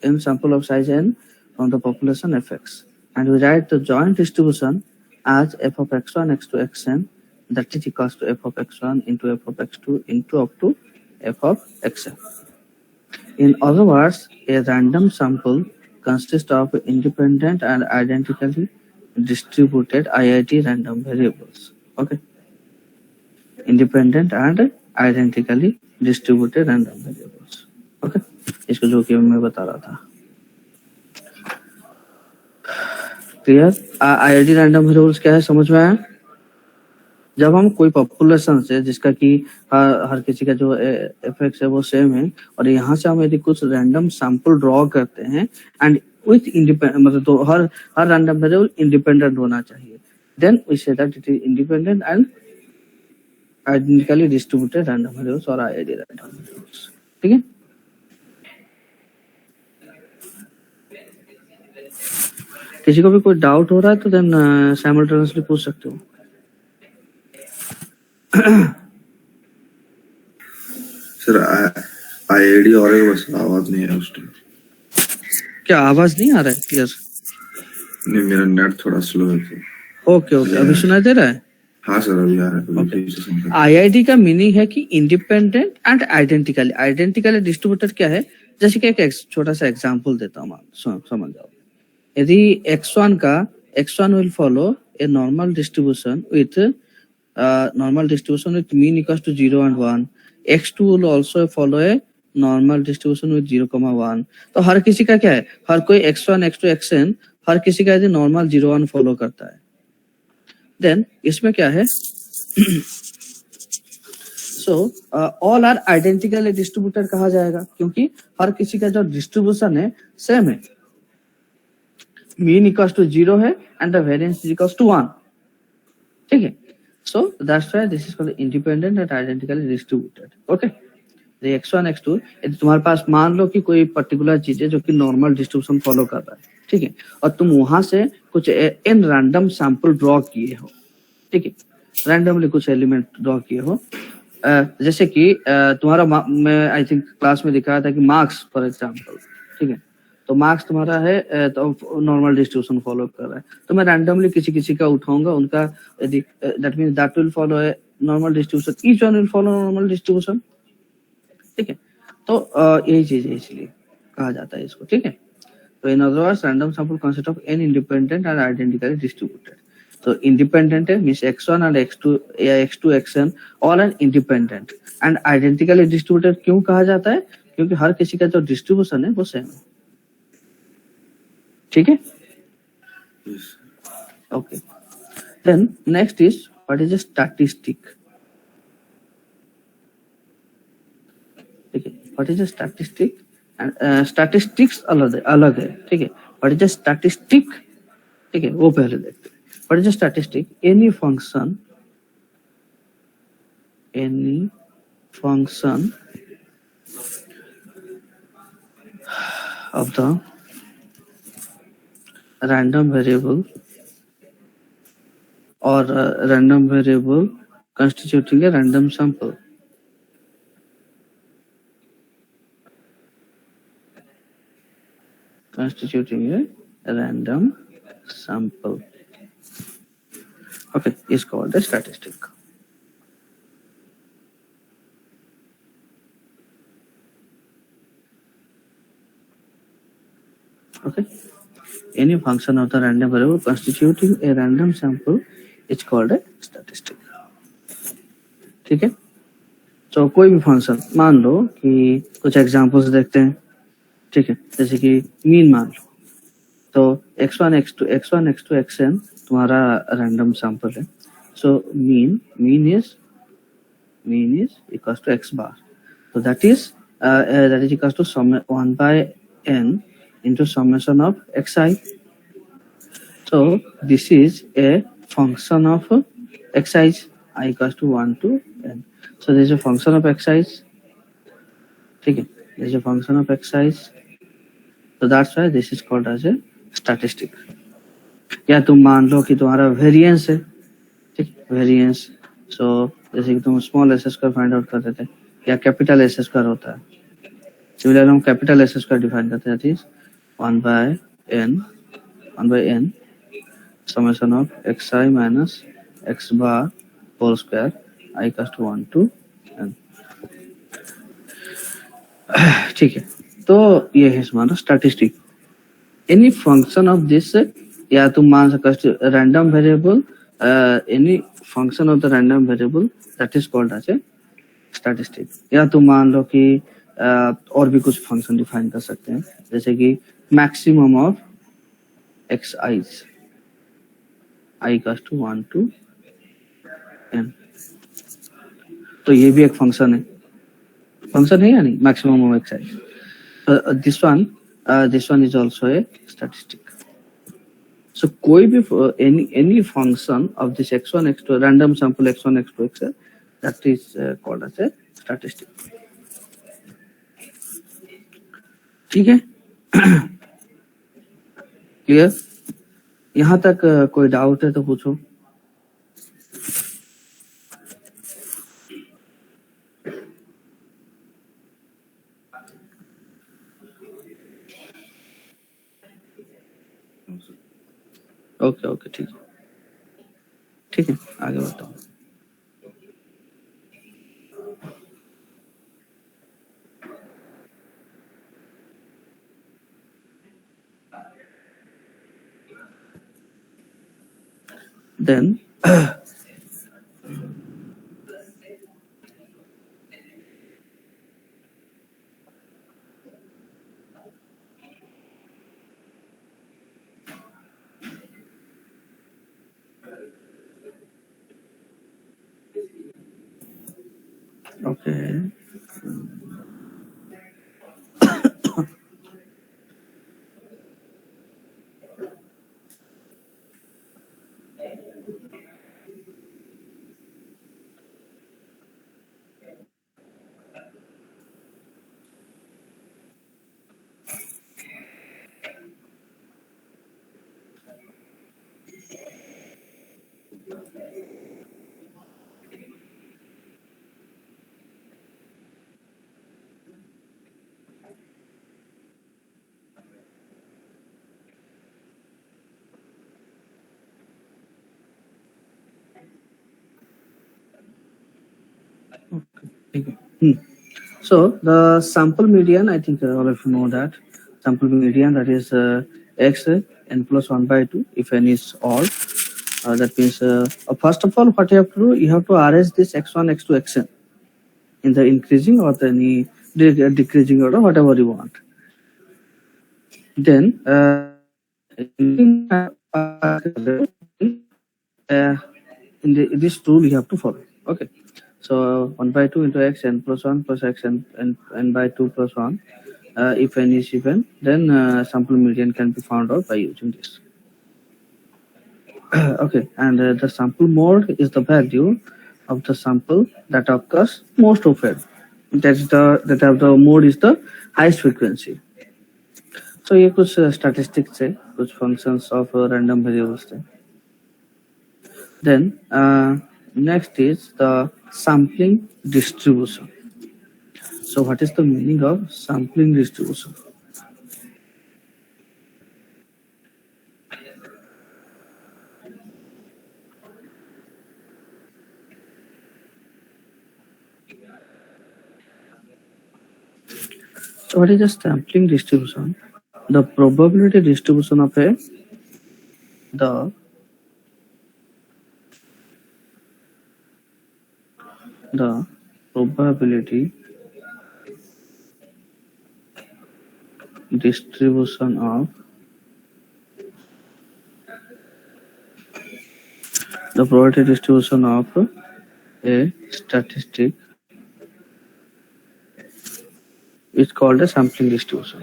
E: n sample of size n from the population fx, and we write the joint distribution as f of x1 x2 xn, that is equals to f of x1 into f of x2 into up to f of xn. In other words, a random sample consists of independent and identically distributed IID random variables. Okay. Independent and identically distributed random variables. Okay. इसको जो कि मैं बता रहा था. Clear? IID random variables क्या है, समझ में आया? जब हम कोई पॉपुलेशन से जिसका कि हर किसी का जो एफएक्स है वो सेम है, और यहाँ से हम यदि कुछ रैंडम सैंपल ड्रॉ करते हैं एंड विथ इंडिपेंडेंट, मतलब तो हर रैंडम वेरिएबल इंडिपेंडेंट होना चाहिए, then we say that it is independent and identically distributed random variables और IID रैंडम वेरिएबल्स. ठीक है. किसी को भी कोई डाउट हो रहा है तो देन साइमल्टेनियसली पूछ सकते हो.
G: सर IID और है, बस आवाज नहीं है उस टाइम.
E: क्या आवाज नहीं आ रहा है क्लियर?
G: नहीं, मेरा नेट थोड़ा स्लो है.
E: ओके ओके, अभी सुनाई दे रहा है?
G: हाँ सर, अभी आ रहा है.
E: IID का मीनिंग है कि इंडिपेंडेंट एंड आइडेंटिकली डिस्ट्रीब्यूटेड. क्या है, जैसे कि एक छोटा सा एग्जांपल देता हूँ, समझ जाओ. यदि x1 will follow a normal distribution with mean equals to 0 and 1. x2 will also follow a normal distribution with 0, 1. तो हर किसी का क्या है, हर कोई x1 x2 xn हर किसी का यदि नॉर्मल 0 1 फॉलो करता है, देन इसमें क्या है, so all are identically distributed कहा जाएगा, क्योंकि हर किसी का जो डिस्ट्रीब्यूशन है सेम है. मीन इक्वल्स टू 0 है and the variance is equals to 1. ठीक है. So that's why this is called independent and identically distributed. Okay. The x1 x2, यदि तुम्हारे पास मान लो कि कोई पर्टिकुलर चीज है जो कि नॉर्मल डिस्ट्रीब्यूशन फॉलो कर रहा है, ठीक है, और तुम वहां से कुछ n रैंडम सैंपल ड्रॉ किए हो, ठीक है, रैंडमली कुछ एलिमेंट ड्रॉ किए हो, जैसे कि तुम्हारा मैं आई थिंक क्लास में दिखाया था कि मार्क्स फॉर एग्जांपल, ठीक है, तो मार्क्स तुम्हारा है तो नॉर्मल डिस्ट्रीब्यूशन फॉलो कर रहा है, तो मैं रैंडमली किसी का उठाऊंगा, उनका यदि that means that will follow a normal distribution, each one will follow normal distribution. ठीक है. तो यही चीज है, इसलिए कहा जाता है इसको. ठीक है. तो in other words random sample consist of n independent and identically distributed. तो इंडिपेंडेंट है मींस x1 एंड x2 या x2 xn all are independent, and identically distributed क्यों कहा जाता है, क्योंकि हर किसी का जो डिस्ट्रीब्यूशन है वो सेम है. ठीक है. Okay. Then next is what is a statistic. ठीक है, what is a statistic and statistics अलग है, ठीक है, व्हाट इज अ स्टैटिस्टिक, ठीक है, वो पहले देखते हैं। What is a statistic? Any function of the random variable or random variable constituting a random sample. Constituting a random sample. Okay, is called a statistic. Okay, any function of the random variable constituting a random sample is called a statistic. ठीक है, तो कोई भी function मान लो कि कुछ examples देखते हैं, ठीक है, जैसे कि मीन मान लो, तो x1 x2 x1 x2 xn तुम्हारा रैंडम सैंपल है, so mean is equals to x bar, so that is equals to sum 1 by n into summation of xi. So this is a function of xi, I equals to 1 to n. So there is a function of xi, ठीक है, there is a function of xi, so that's why this is called as a statistic. या तुम मान लो कि तुम्हारा variance है, ठीक, variance, सो जैसे कि तुम small S square find out करते थे, या कैपिटल एस स्क्वायर होता है, सिमिलर हम कैपिटल एस स्क्वायर डिफाइन करते हैं, that is 1 by n summation of xi minus x bar whole square I equals to 1 to n. ठीक है, तो ये है हमारा statistic. Any function of this, या तुम मान सकते random variable, any function of the random variable that is called as a statistic. या तुम मान लो कि और भी कुछ फंक्शन डिफाइन कर सकते हैं, जैसे कि maximum of x I's I equals to 1 to n, तो ये भी एक फंक्शन है या नहीं, maximum of x i's, this one is also a statistic. So कोई भी any function of this x1 x2 random sample x1 x2 xn that is called as a statistic. ठीक है, क्लियर? यहाँ तक कोई डाउट है तो पूछो। ओके ठीक है, आगे बताओ। Then okay, so the sample median, I think all of you know that sample median, that is x n plus 1 by 2 if n is odd. That means first of all, what you have to do, you have to arrange this x1 x2 xn in the increasing or the any decreasing order, whatever you want. Then in this rule you have to follow. Okay, So 1 by 2 into xn plus 1 plus xn and n by 2 plus 1. If n is even, then sample median can be found out by using this. Okay, and the sample mode is the value of the sample that occurs most often. The mode is the highest frequency. So ये कुछ statistics है, कुछ functions of random variables है. Then next is the sampling distribution. So what is the meaning of sampling distribution? So what is the sampling distribution? The probability distribution of the probability distribution of a statistic is called a sampling distribution.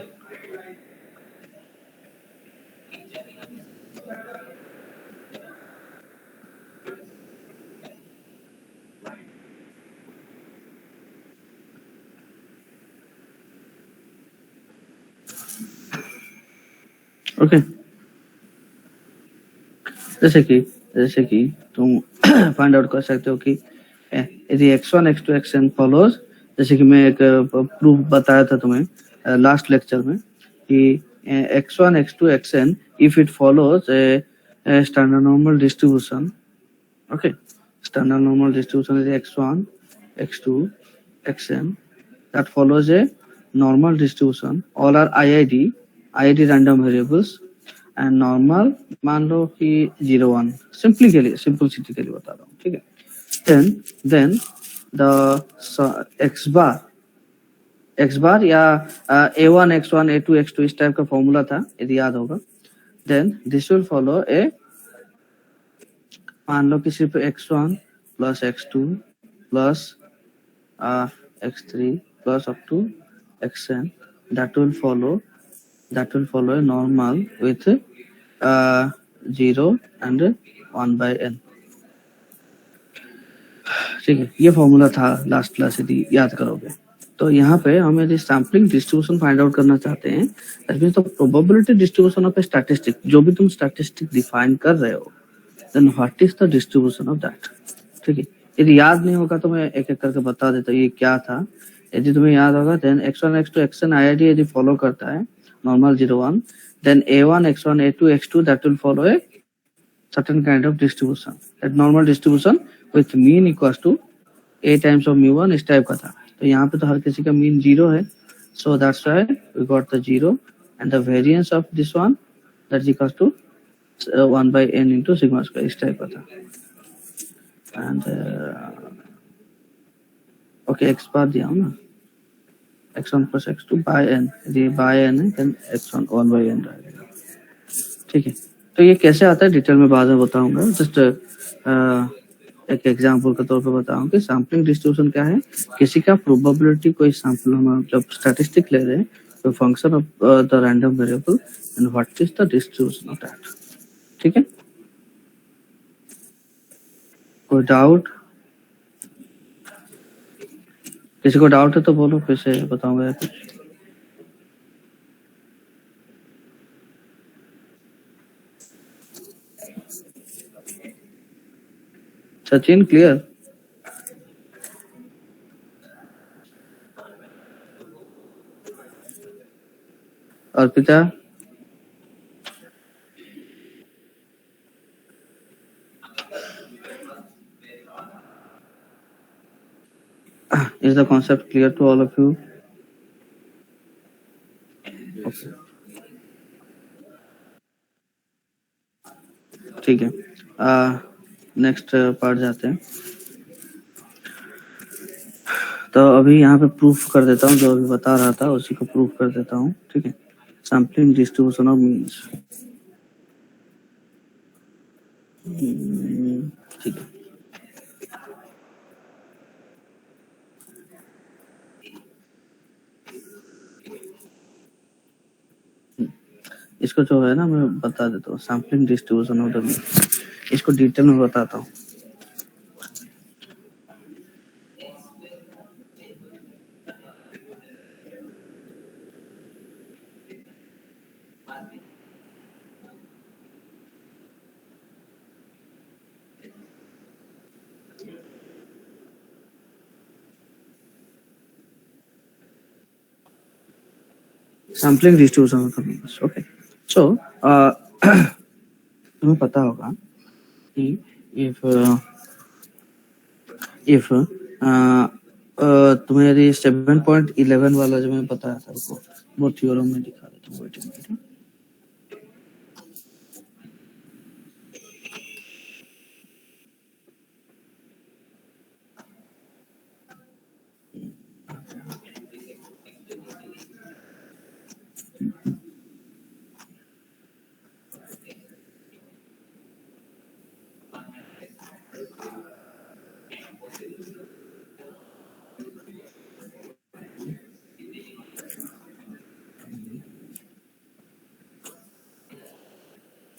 E: Okay जैसे कि तुम find out कर सकते हो कि यदि x1 x2 xn follows, जैसे कि मैं एक प्रूफ बताया था तुम्हें लास्ट लेक्चर में कि x1 x2 xn if it follows a standard normal distribution. Okay, standard normal distribution is x1 x2 xn that follows a normal distribution. All are IID random variables and normal मान लो कि 0 1, simply के लिए simplicity के लिए बता रहा हूँ, ठीक है. then the x bar या a1 x1 a2 x2 इस टाइप का फॉर्मूला था, यदि याद होगा. then this will follow a, मान लो कि सिर्फ x1 plus x2 plus x3 plus up to xn, that will follow a normal with 0 and 1 by n. ठीक है, ये फॉर्मूला था लास्ट क्लास, यदि याद करोगे. तो यहाँ पे हम यदि सैम्पलिंग डिस्ट्रीब्यूशन फाइंड आउट करना चाहते हैं, that means the probability distribution of a statistic, जो भी तुम स्टैटिस्टिक डिफाइन कर रहे हो, then what is the distribution of that. ठीक है, यदि याद नहीं होगा तो मैं एक एक करके बता देता हूँ ये क्या था. यदि तुम्हें याद होगा, then x1 x2 xn IID यदि फॉलो करता है normal 0 1, then a1 x1 a2 x2 that will follow a certain kind of distribution. That normal distribution with mean equals to a times of mu1 इस type का था. तो यहाँ पे तो हर किसी का मीन 0 है, so that's why we got the 0 and the variance of this one that is equals to 1 by n into sigma square इस टाइप का था. And okay, x बार दिया हूँ ना, x1 plus x2 by n, यदि by n है then x1 1 by n रहेगा. ठीक है, तो ये कैसे आता है डिटेल में बाद में बताऊंगा. जस्ट एक एग्जांपल के तौर पे बताऊं कि सैम्पलिंग डिस्ट्रीब्यूशन क्या है. किसी का प्रोबेबिलिटी, कोई सैंपल हम जब स्टैटिस्टिक ले रहे हैं, तो function of the random variable and what is the distribution of that. ठीक है, कोई डाउट? किसी को डाउट है तो बोलो, फिर से बताऊंगा कुछ. Sachin clear? Arpita? Is the concept clear to all of you? Okay. ठीक है, नेक्स्ट पार्ट जाते हैं. तो अभी यहाँ पे प्रूफ कर देता हूँ, जो अभी बता रहा था उसी को प्रूफ कर देता हूँ. ठीक है, सैम्पलिंग डिस्ट्रीब्यूशन ऑफ मीन्स. ठीक है, इसको जो है ना मैं बता देता हूँ, sampling distribution of the mean, इसको डिटेल में बताता हूँ। Sampling distribution of the means, okay. So तुम्हें पता होगा कि इफ तुम्हें यदि 7.11 वाला जो मैं बताया था आपको, वो थ्योरम में दिखा देता हूँ, wait a minute.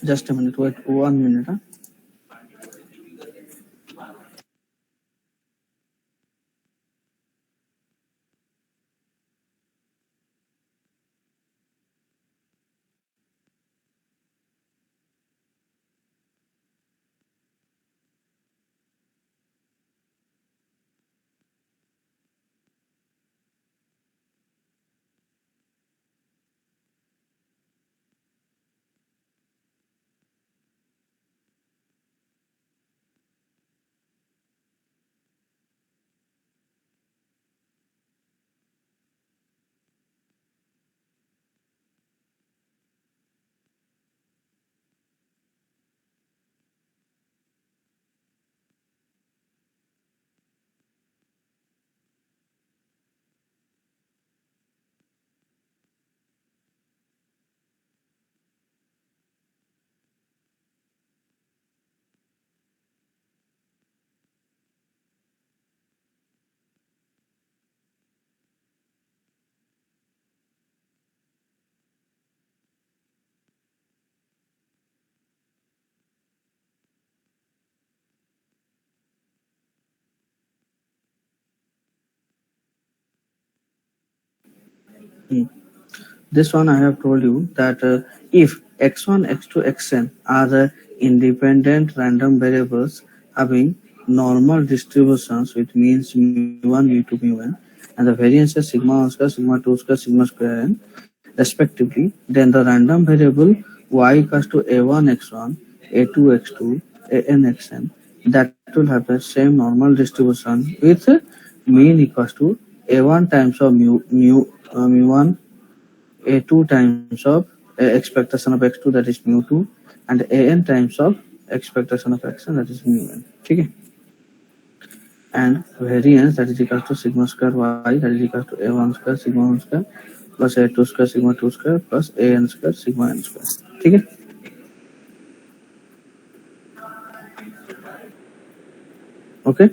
E: Just a minute, wait 1 minute. Huh? This one I have told you that if x1, x2, xn are independent random variables having normal distributions with means mu1, mu2, mu1, and the variances sigma 1 square, sigma 2 square, sigma square n respectively, then the random variable y equals to a1 x1, a2 x2, an xn, that will have the same normal distribution with mean equals to a1 times of mu1, a2 times of expectation of x2, that is mu2, and an times of expectation of xn, that is mu1. Okay? And variance, that is equal to sigma square y, that is equal to a1 square sigma 1 square plus a2 square sigma 2 square plus an square sigma n square. ठीक है? Okay,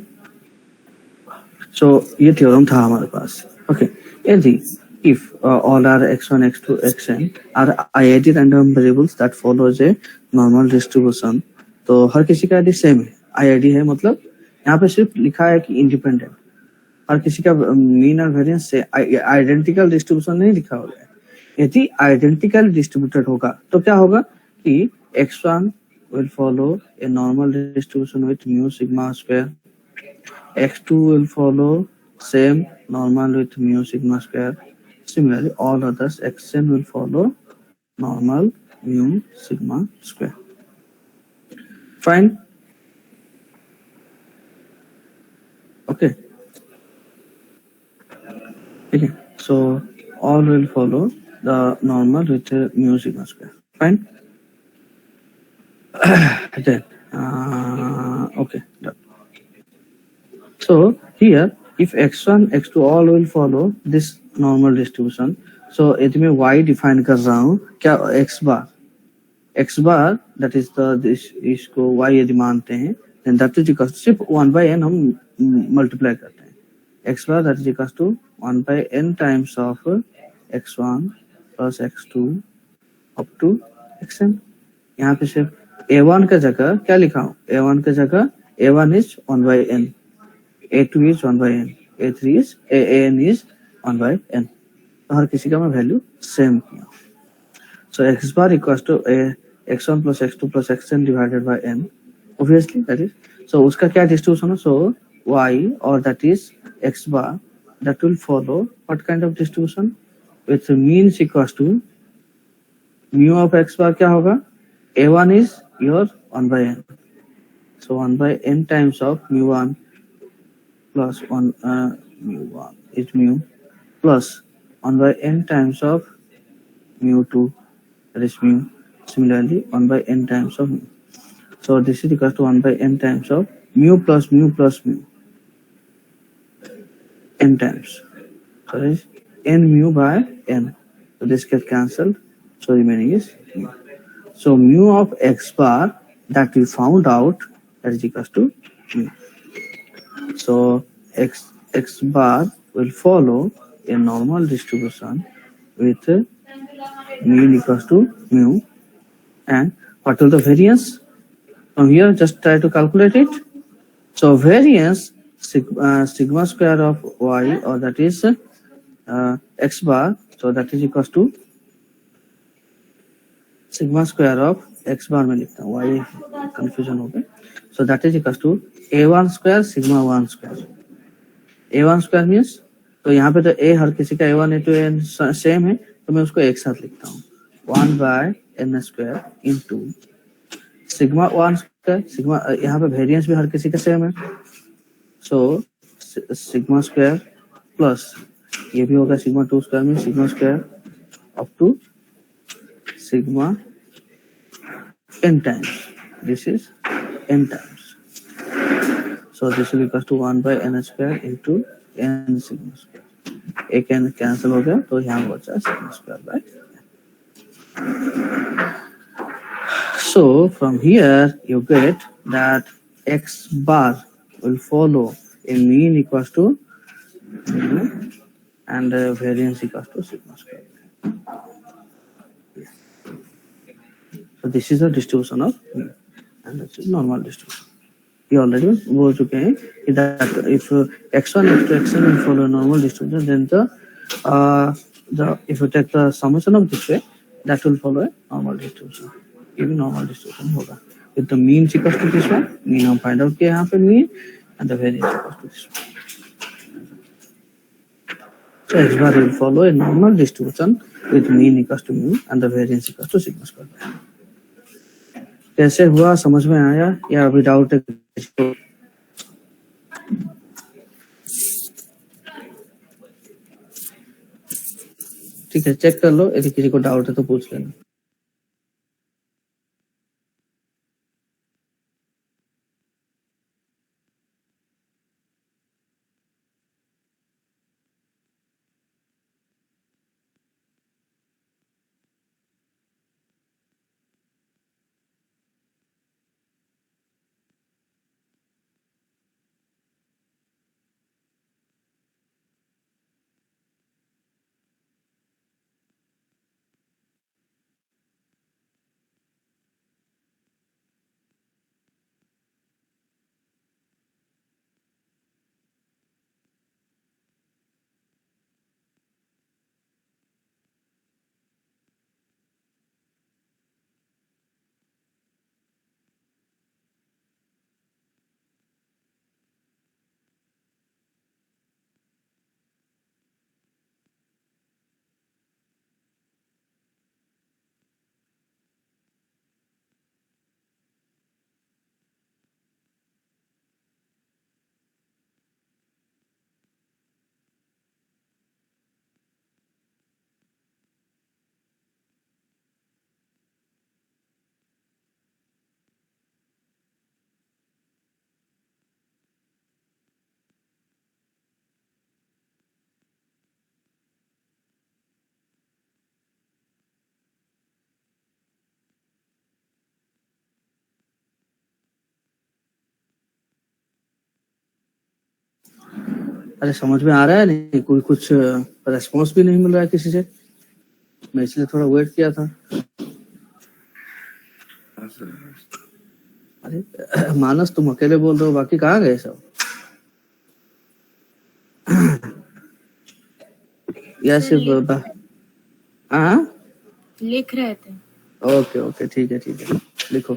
E: सो ये theorem था हमारे पास। Okay, यदि if all are x1, x2, xn are IID random variables that follows a normal distribution, तो हर किसी का यदि सेम है, IID है मतलब यहाँ पे सिर्फ लिखा है कि इंडिपेंडेंट, हर किसी का मीन और वेरिएंस से आइडेंटिकल डिस्ट्रीब्यूशन नहीं लिखा होगा। यदि आइडेंटिकल डिस्ट्रीब्यूटेड होगा तो क्या होगा कि x1 will follow a normal distribution with mu sigma square, x2 will follow same normal with mu sigma square. Similarly, all others xn will follow normal mu sigma square. Fine. Okay. Okay. So all will follow the normal with mu sigma square. Fine. Then okay. Done. So here, if x1, x2 all will follow this normal distribution, so यदि मैं y define कर रहा हूँ क्या x bar that is the इसको y यदि मानते हैं, then that is equal to सिर्फ 1/n हम multiply करते हैं, x bar that is equals to 1 by n times of x1 plus x2 up to xn. यहाँ पे सिर्फ a1 का जगह क्या लिखा हूँ? a1 का जगह a1 is 1 by n, a2 is 1 by n, a3 is an is 1 by n. तो हर किसी का मैं वैल्यू सेम किया. So x bar equals to a x1 plus x2 plus xn divided by n. Obviously that is. So उसका क्या distribution है? So y or that is x bar that will follow what kind of distribution? With means equals to mu of x bar क्या होगा? a1 is your 1 by n. So 1 by n times of mu1 plus 1 mu1 is mu plus 1 by n times of mu2 that is mu. Similarly 1 by n times of mu. So this is equal to 1 by n times of mu plus mu plus mu n times. So that is n mu by n. So this gets cancelled. So remaining is mu. So mu of x bar that we found out that is equals to mu. So x bar will follow a normal distribution with mean equals to mu. And what will the variance? From here, just try to calculate it. So variance sigma square of y, or that is x bar. So that is equals to sigma square of x bar में लिखता हूँ, y confusion हो गया. So that is equals to a1 square sigma 1 square. a1 square means तो यहाँ पे तो a हर किसी का a1 a2 n सेम है, तो मैं उसको एक साथ लिखता हूँ 1 by n square into sigma 1 square. Sigma यहाँ पे वेरिएंस भी हर किसी का सेम है, सो सिग्मा स्क्वायर प्लस ये भी होगा सिग्मा 2 स्क्वायर में sigma square up to sigma n times. This is n times. So this will be equal to 1 by n square into n sigma square. एक n cancel हो गया तो यहाँ बचा sigma square bye. So from here you get that x bar will follow a mean equals to mu and variance equals to sigma square. So this is the distribution of mu and that's a normal distribution. We already बोल चुके हैं कि that if x1 x2 xn will follow normal distribution, then the if you take the summation of this way, that will follow a normal distribution. ये भी normal distribution होगा. With the mean equals to this one, mean हम find out किया यहाँ पे mean and the variance equals to this one. So x bar will follow a normal distribution with mean equals to mu and the variance equals to sigma square. कैसे हुआ समझ में आया या अभी डाउट है? ठीक है, चेक कर लो, यदि किसी को डाउट है तो पूछ लेना. अरे समझ में आ रहा है नहीं, कोई कुछ रेस्पॉन्स भी नहीं मिल रहा है किसी से, मैं इसलिए थोड़ा वेट किया था।
G: हाँ सर।
E: अरे मानस तुम अकेले बोल रहे हो, बाकी कहाँ गए सब? या सिर्फ हाँ
H: लिख रहे थे।
E: ओके ओके ठीक है लिखो।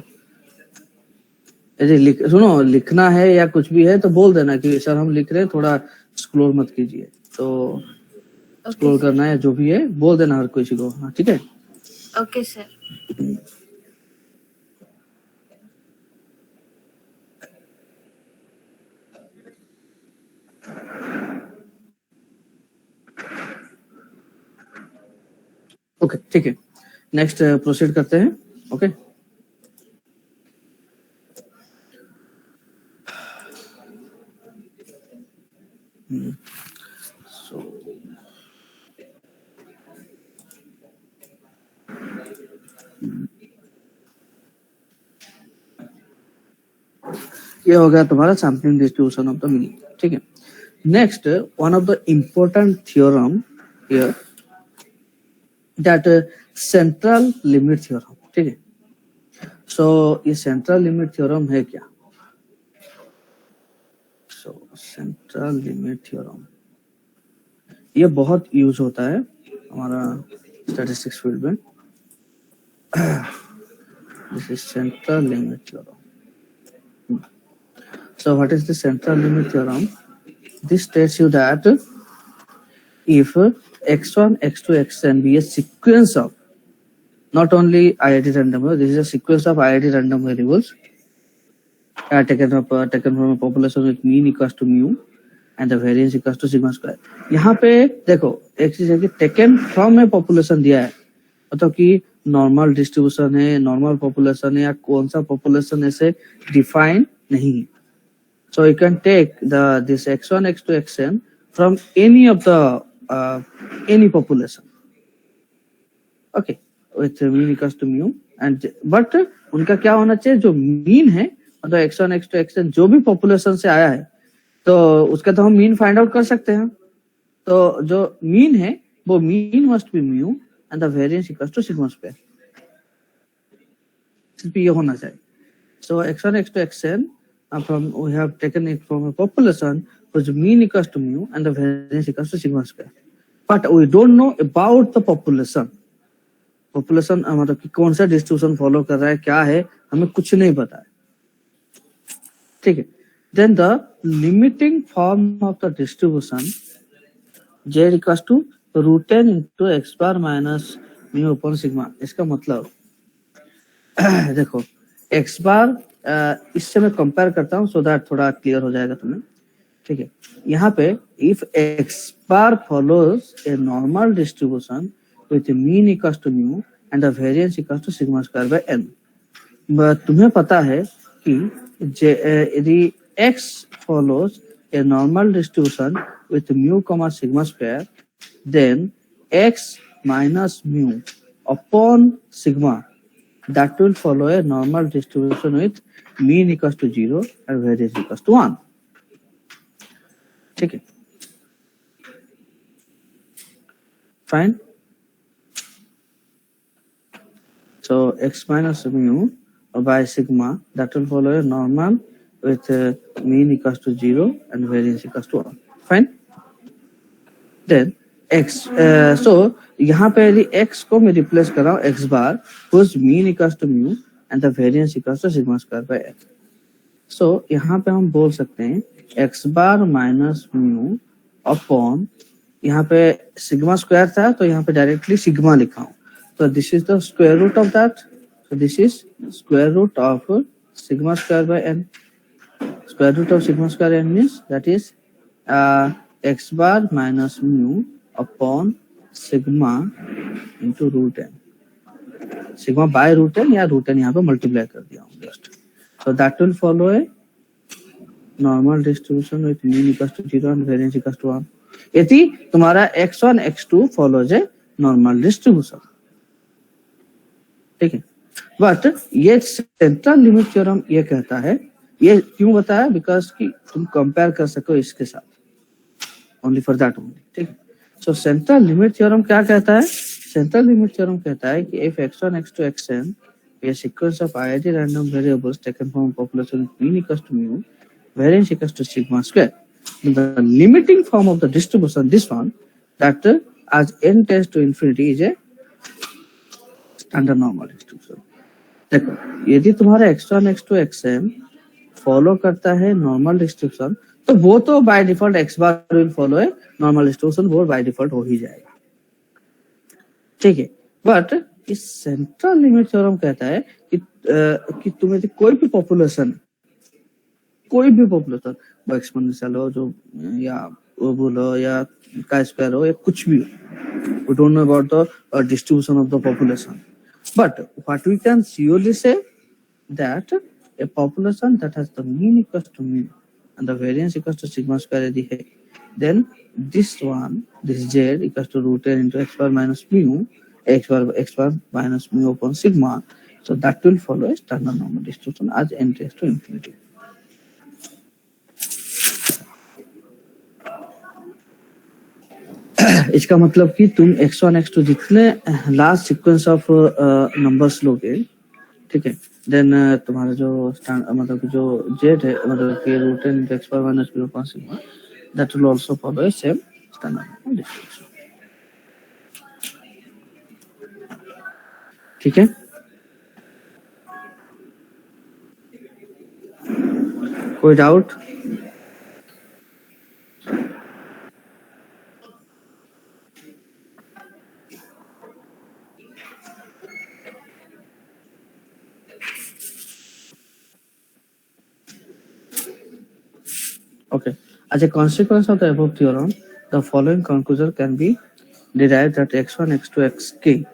E: अरे सुनो, लिखना है या कुछ भी है तो बोल देना कि सर हम लिख रहे हैं, थोड़ा स्क्रोल मत कीजिए, तो स्क्रोल करना है जो भी है बोल देना हर किसी को। हाँ ठीक है।
H: Okay sir.
E: ओके ठीक है, नेक्स्ट प्रोसीड करते हैं। ओके सो ये हो गया तुम्हारा sampling distribution of the mean. ठीक है, next one of the important theorem here, that central limit theorem. ठीक है, सो ये सेंट्रल लिमिट थ्योरम है क्या? सो सेंट्रल लिमिट थ्योरम ये बहुत यूज होता है हमारा स्टैटिस्टिक्स फील्ड में। This is central limit theorem. So what is the central limit theorem? This states you that if x1, x2, xn be a sequence of not only IIT random, this is a sequence of IIT random variables taken from a population with mean equals to mu and the variance equals to sigma square। यहाँ पे देखो एक चीज है कि taken from A population दिया है, मतलब कि नॉर्मल डिस्ट्रीब्यूशन है, नॉर्मल पॉपुलेशन है, या कौन सा पॉपुलेशन ऐसे डिफाइन नहीं है। So you can take this x1, x2, xn from any of the any population, okay, with mean equals to mu and but उनका क्या होना चाहिए, जो मीन है मतलब x1, x2, xn जो भी पॉपुलेशन से आया है तो उसका तो हम मीन फाइंड आउट कर सकते हैं। तो जो मीन है वो mean must be mu and the variance equals to sigma square, सिर्फ ये होना चाहिए। So x1, x2, xn from we have taken it from a population whose mean equals to mu and the variance equals to sigma square, but we don't know about the population। population मतलब कि कौन सा distribution follow कर रहा है, क्या है, हमें कुछ नहीं पता है। ठीक है, then the limiting form of the distribution z equals to √10 into x bar minus mu upon sigma। इसका मतलब देखो x बार इससे मैं कंपेयर करता हूँ सो दैट थोड़ा क्लियर हो जाएगा तुम्हें। ठीक है, यहाँ पे if x bar follows a normal distribution with mean equals to mu and the variance equals to sigma square by n, तुम्हें पता है कि यदि x follows a normal distribution with mu comma sigma square then x minus mu upon sigma that will follow a normal distribution with mean equals to 0 and variance equals to 1। ठीक है, fine। So x minus mu by sigma that will follow a normal with mean equals to 0 and variance equals to 1। Fine। Then x so यहाँ पे यदि x को मैं replace कर रहा हूँ x bar whose mean equals to mu and the variance equals to sigma square by n। so यहाँ पे हम बोल सकते हैं x bar minus mu upon, यहाँ पे सिग्मा स्क्वायर था तो यहाँ पे डायरेक्टली सिग्मा लिखा हूँ, तो this is the square root of that, so this is square root of sigma square by n। square root of sigma square n means that is x bar minus mu upon sigma into √n, sigma by √n या √n यहाँ पे multiply कर दिया हूँ just. So that will follow a normal distribution with mean equals to 0 and variance equals to 1 यदि तुम्हारा x1 x2 follows a normal distribution. ठीक है, बट ये सेंट्रल लिमिट थ्योरम ये कहता है, ये क्यों बताया, बिकॉज कि तुम कंपेयर कर सको इसके साथ। only for that only. ठीक है. So central limit theorem क्या कहता है? Central limit theorem कहता है कि if x1, x2, xn be a sequence of IID random variables taken from population mean equals to mu, variance equals to sigma square. The limiting form of the distribution, this one, that as n tends to infinity is a standard normal distribution. देखो, यदि तुम्हारा x1, x2, xn follow करता है normal distribution, तो वो तो by default x bar will follow है normal distribution, वो बाय डिफॉल्ट हो ही जाएगा. ठीक है. बट इस सेंट्रल लिमिट थ्योरम कहता है कि तुम्हें कोई भी पॉपुलेशन वो एक्सपोनेंशियल हो, जो या वो बोलो या का स्क्वायर हो या कुछ भी हो, we don't know about the distribution of the population, but what we can surely say that a population that has the mean equals to mean and the variance equals to sigma square यदि है, then this z equals to root n into x bar minus mu, x bar minus mu upon sigma, so that will follow a standard normal distribution as n tends to infinity. इसका मतलब कि तुम x1, x2 जितने last sequence of numbers लोगे, ठीक है, then तुम्हारा जो मतलब कि जो z है, मतलब कि root n x bar minus mu upon sigma, that will also follow a same standard normal distribution. ठीक है. कोई doubt? Okay. As a consequence of the above theorem, the following conclusion can be derived that x1, x2, xk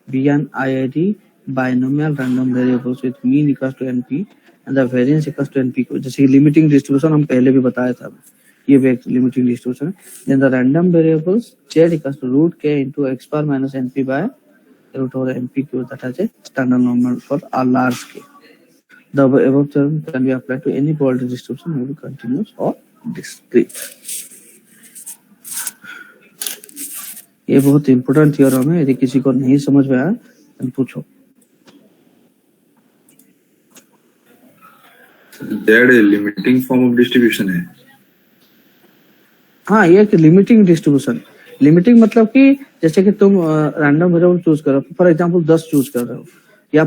E: be an IID binomial random variables with mean equals to np and the variance equals to np. जैसे limiting distribution हम पहले भी बताया था, ये भी एक limiting distribution है. Then the random variables z equals to root k into x bar minus np by root over np cube, that has a standard normal for a large k. The above theorem can be applied to any probability distribution, maybe continuous or discrete. ये बहुत important theorem है, यदि किसी को नहीं समझ में आया तो पूछो.
G: That a limiting form of distribution है.
E: हाँ, ये एक लिमिटिंग डिस्ट्रीब्यूशन. लिमिटिंग मतलब कि जैसे कि तुम रैंडम वेरिएबल चूज करो, फॉर एग्जांपल 10 चूज कर रहे हो या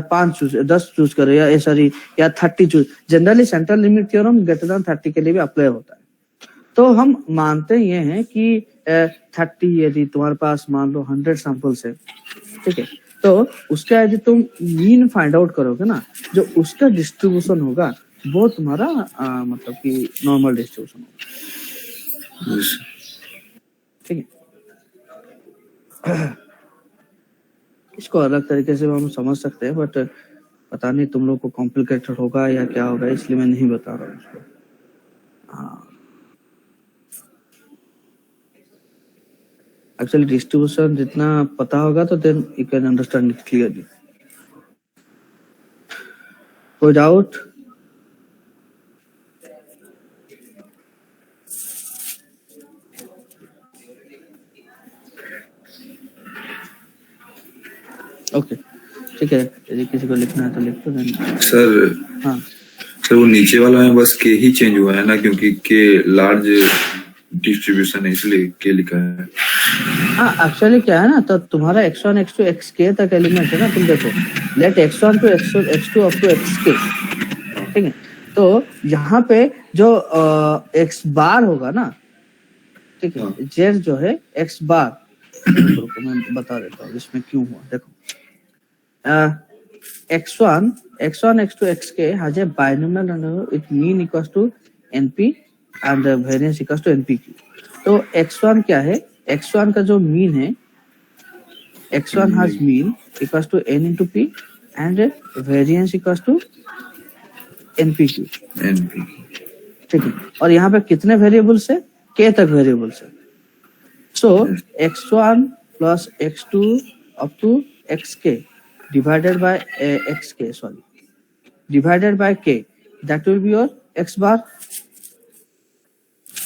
E: 10 चूज कर रहे हो या सॉरी या 30 choose. Generally central limit theorem greater than 30 के लिए भी अप्लाई होता है. तो हम मानते ये हैं कि 30, यदि तुम्हारे पास मान लो 100 सैंपल्स है, ठीक है, तो उसका यदि तुम मीन फाइंड आउट करोगे ना, जो उसका डिस्ट्रीब्यूशन होगा वो तुम्हारा मतलब कि नॉर्मल डिस्ट्रीब्यूशन होगा. ठीक है. इसको अलग तरीके से हम समझ सकते हैं, बट पता नहीं तुम लोग को कॉम्प्लिकेटेड होगा या क्या होगा, इसलिए मैं नहीं बता रहा हूँ उसको. हाँ, एक्चुअली डिस्ट्रीब्यूशन जितना पता होगा तो then you can understand it clearly. कोई डाउट? ओके, ठीक है. यदि किसी को लिखना है तो लिख दो.
G: सर,
E: हाँ
G: सर वो नीचे वाला में बस के ही चेंज हुआ है ना, क्योंकि के लार्ज डिस्ट्रीब्यूशन है इसलिए के लिखा है.
E: हाँ, एक्चुअली क्या है ना, तो तुम्हारा x1, x2, xk तक एलिमेंट है ना. तुम देखो, late x1 to x2 up to xk, ठीक है. तो यहाँ पे जो x बार होगा ना, ठीक है, z जो है x बार, मैं बता देता हूँ इसमें क्यों हुआ. देखो, x1, x2, xk has a binomial number with mean equals to np and the variance equals to npq. तो x1 क्या है? x1 का जो मीन है, x1 has mean equals to n into p and variance equals to npq. ठीक है. और यहाँ पे कितने वेरिएबल्स है? k तक वेरिएबल्स है. So x1 plus x2 up to xk divided by divided by k, that will be your x bar.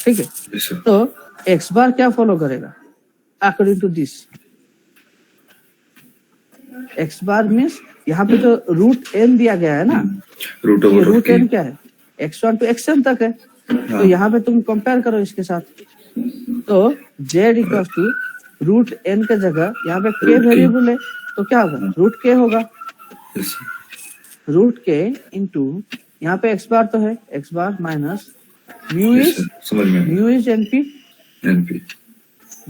E: ठीक है. तो एक्स बार क्या फॉलो करेगा according to this? X bar means यहाँ पे जो रूट एन दिया गया है ना,
G: रूट
E: ये
G: ओवर
E: रूट एन क्या है? x1 टू xn तक है। तो यहाँ पे तुम कंपेयर करो इसके साथ, तो z equals to root N के जगह यहाँ पे k वेरिएबल है, तो क्या होगा? रूट k होगा। रूट k इंटू यहाँ पे x बार तो है, x bar minus mu is NP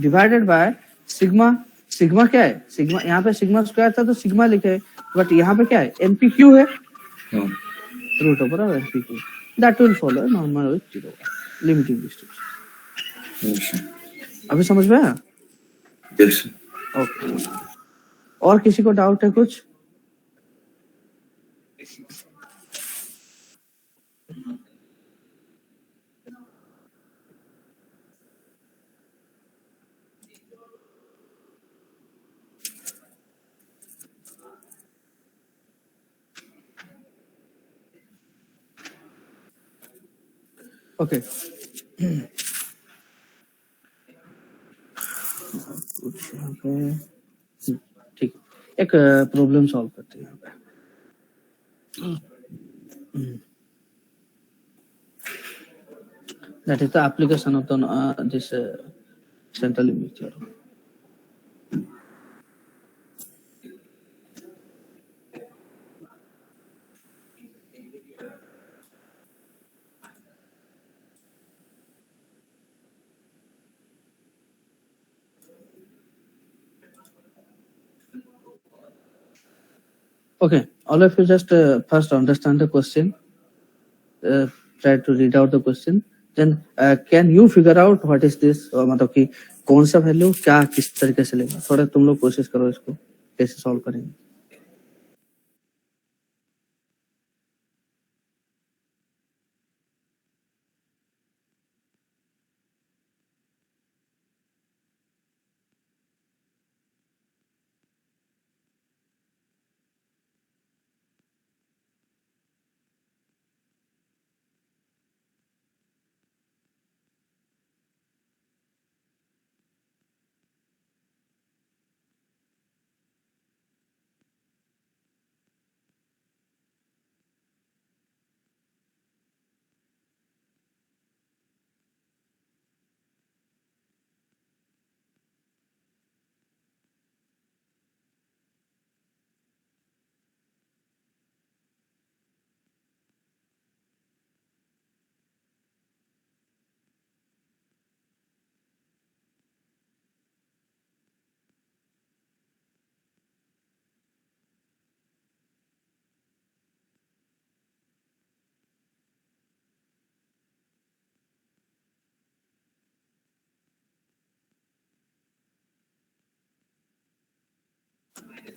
E: divided by sigma. Sigma क्या है? सिग्मा यहाँ पे सिग्मा स्क्वायर था तो सिग्मा लिखे है, बट यहाँ पे क्या है? एनपी क्यू है, root over of N P Q. That will follow normal with zero limiting distribution. अभी समझ में आया?
G: यस।
E: ओके, और किसी को डाउट है कुछ? ओके, कुछ यहाँ पे ठीक, एक प्रॉब्लम सॉल्व करते हैं यहाँ पे। That is the application of the this central limit theorem. Okay, all of you just first understand the question, try to read out the question, then can you figure out what is this, मतलब कि कौन सा value क्या किस तरीके से लेगा? थोड़ा तुम लोग कोशिश करो इसको कैसे सॉल्व करेंगे।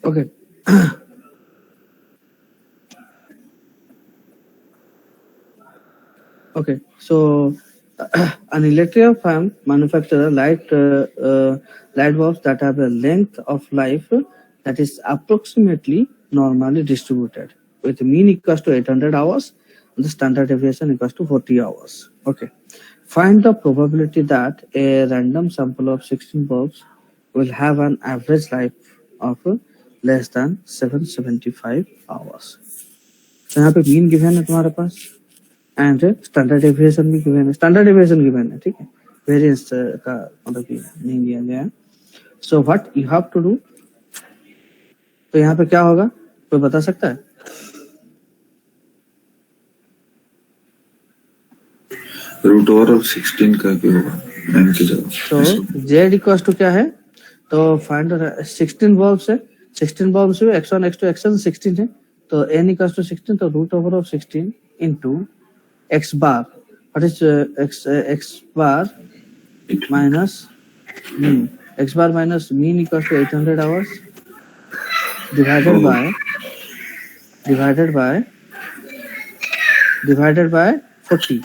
E: Okay. Okay, so an electrical fan manufacturer light bulbs that have a length of life that is approximately normally distributed, with mean equals to 800 hours and the standard deviation equals to 40 hours. Okay, find the probability that a random sample of 16 bulbs will have an average life of less than 775 hours. तो यहाँ पे mean given है तुम्हारे पास and standard deviation भी given है, standard deviation given है, ठीक है, वेरिएंस का मतलब कि नहीं दिया गया है। So what you have to do, तो यहाँ पे क्या होगा कोई बता सकता है?
G: रूट ओवर ऑफ 16 का क्या होगा 9 की जगह?
E: तो z इक्वल्स टू क्या है, तो फाइंड 16 बल्ब्स है, 16 बल्ब्स में x1 x2 xn 16 है, तो n इक्वल्स टू 16, तो root over of 16 into x bar, what is x bar minus mean, x bar minus mean equals to 800 hours divided by 40.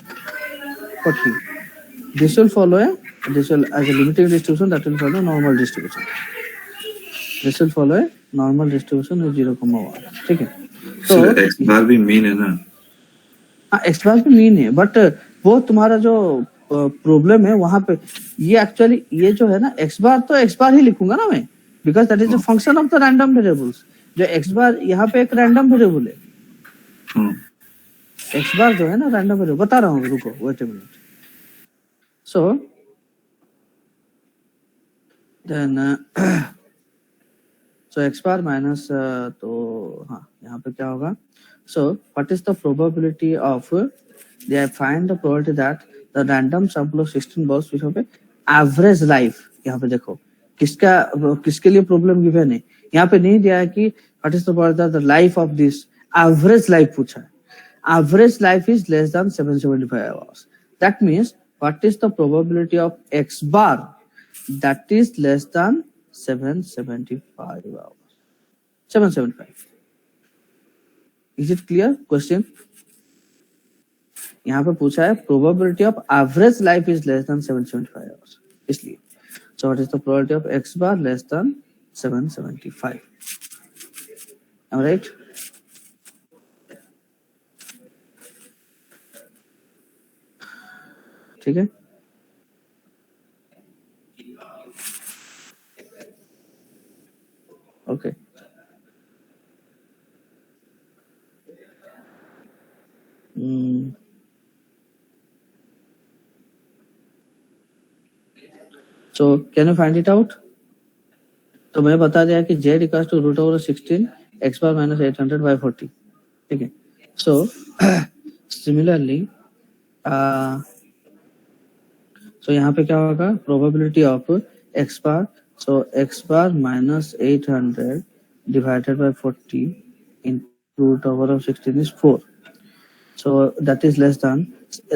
E: This will follow as a limiting distribution, that will follow normal distribution. This will follow a normal distribution with 0,1. ठीक है, तो
G: x बार भी mean है ना?
E: हाँ, x बार भी mean है, but वो तुम्हारा जो प्रॉब्लम है वहां पे, ये एक्चुअली ये जो है ना x बार, तो x बार ही लिखूंगा ना मैं, because that is a function of the random variables. जो x बार यहाँ पे एक रैंडम वेरिएबल है, x बार जो है ना रैंडम वेरिएबल, बता रहा हूँ, रुको wait a minute. So then so x bar minus, तो हाँ यहाँ पे क्या होगा, so what is the probability of, they find the probability that the random sample of 16 balls which have average life. यहाँ पे देखो किसके लिए प्रॉब्लम गिवन है, यहाँ पे नहीं दिया है कि what is the probability the life of this, average life पूछा है। Average life is less then 775 hours, that means what is the probability of x bar that is less than 775 hours. 775. Is it clear? Question. यहाँ पे पूछा है probability of average life is less than 775 hours. इसलिए so what is the probability of x bar less than 775? Am I right? ठीक है, okay so can you find it out? तो मैं बता दिया कि z equal to root over 16 x bar minus 800 by 40, ठीक है। सो सिमिलरली सो यहाँ पे क्या होगा, probability of x bar, so x bar minus 800 divided by 40 in root over of 16 is 4, so that is less than,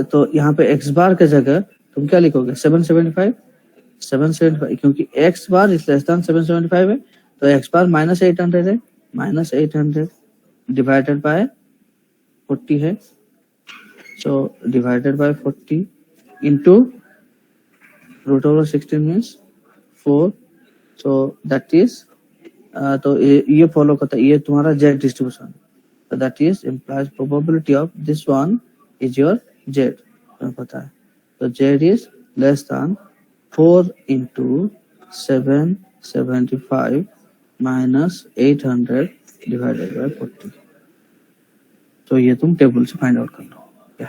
E: तो यहाँ पे x बार के जगह तुम क्या लिखोगे, 775, 775, क्योंकि x bar is less then 775 है, तो x बार माइनस 800 है, माइनस 800 डिवाइडेड बाय 40 है, so divided by 40 into root over 16 means 4, so that is, तो ये फॉलो करता है, ये तुम्हारा z distribution, so that is implies probability of this one is your z, तुम्हें पता है, तो z is less than 4 into 775 minus 800 divided by 40। तो ये तुम टेबल से फाइंड आउट कर लो।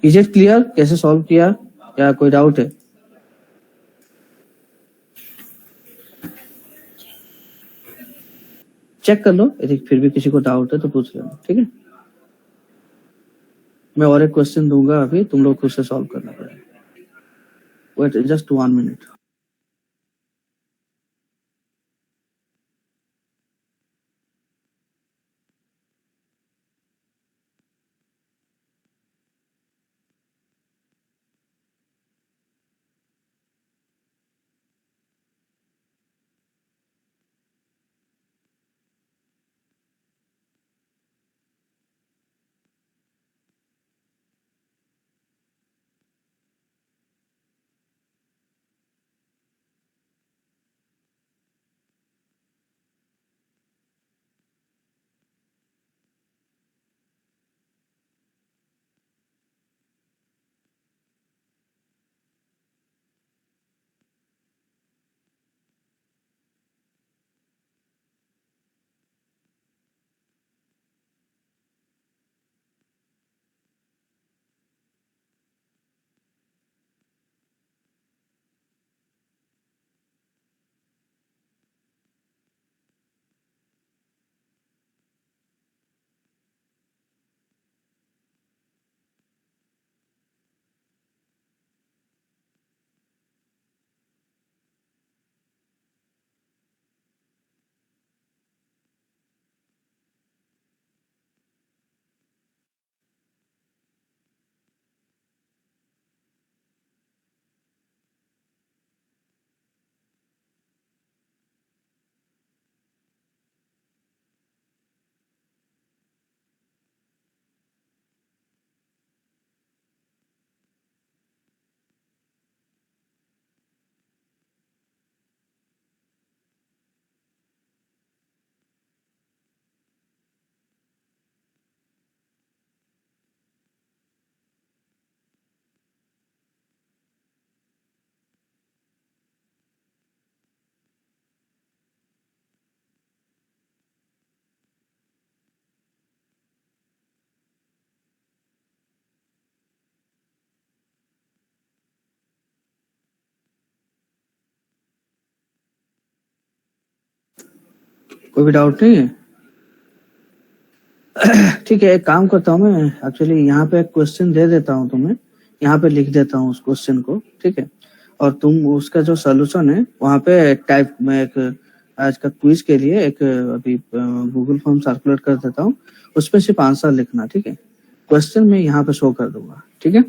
E: इज इट क्लियर कैसे सॉल्व किया, क्या कोई डाउट है? चेक कर लो, यदि फिर भी किसी को डाउट है तो पूछ लेना, ठीक है। मैं और एक क्वेश्चन दूंगा अभी, तुम लोग खुद से सॉल्व करना पड़ेगा। Wait just 1 minute. कोई भी डाउट नहीं है? ठीक है, एक काम करता हूँ मैं, एक्चुअली यहाँ पे एक क्वेश्चन दे देता हूँ तुम्हें, यहाँ पे लिख देता हूँ उस क्वेश्चन को, ठीक है, और तुम उसका जो सोल्यूशन है वहाँ पे टाइप, मैं एक आज का क्विज के लिए एक अभी गूगल फॉर्म सर्कुलेट कर देता हूँ, उसमें सिर्फ आंसर लिखना, ठीक है, क्वेश्चन मैं यहाँ पे शो कर दूंगा, ठीक है।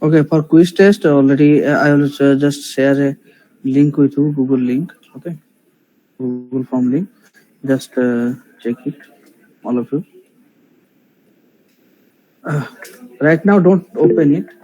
E: Okay, for quiz test already, I will just share a link with you, Google link. Okay, Google form link. Just check it, all of you. Right now, don't open it.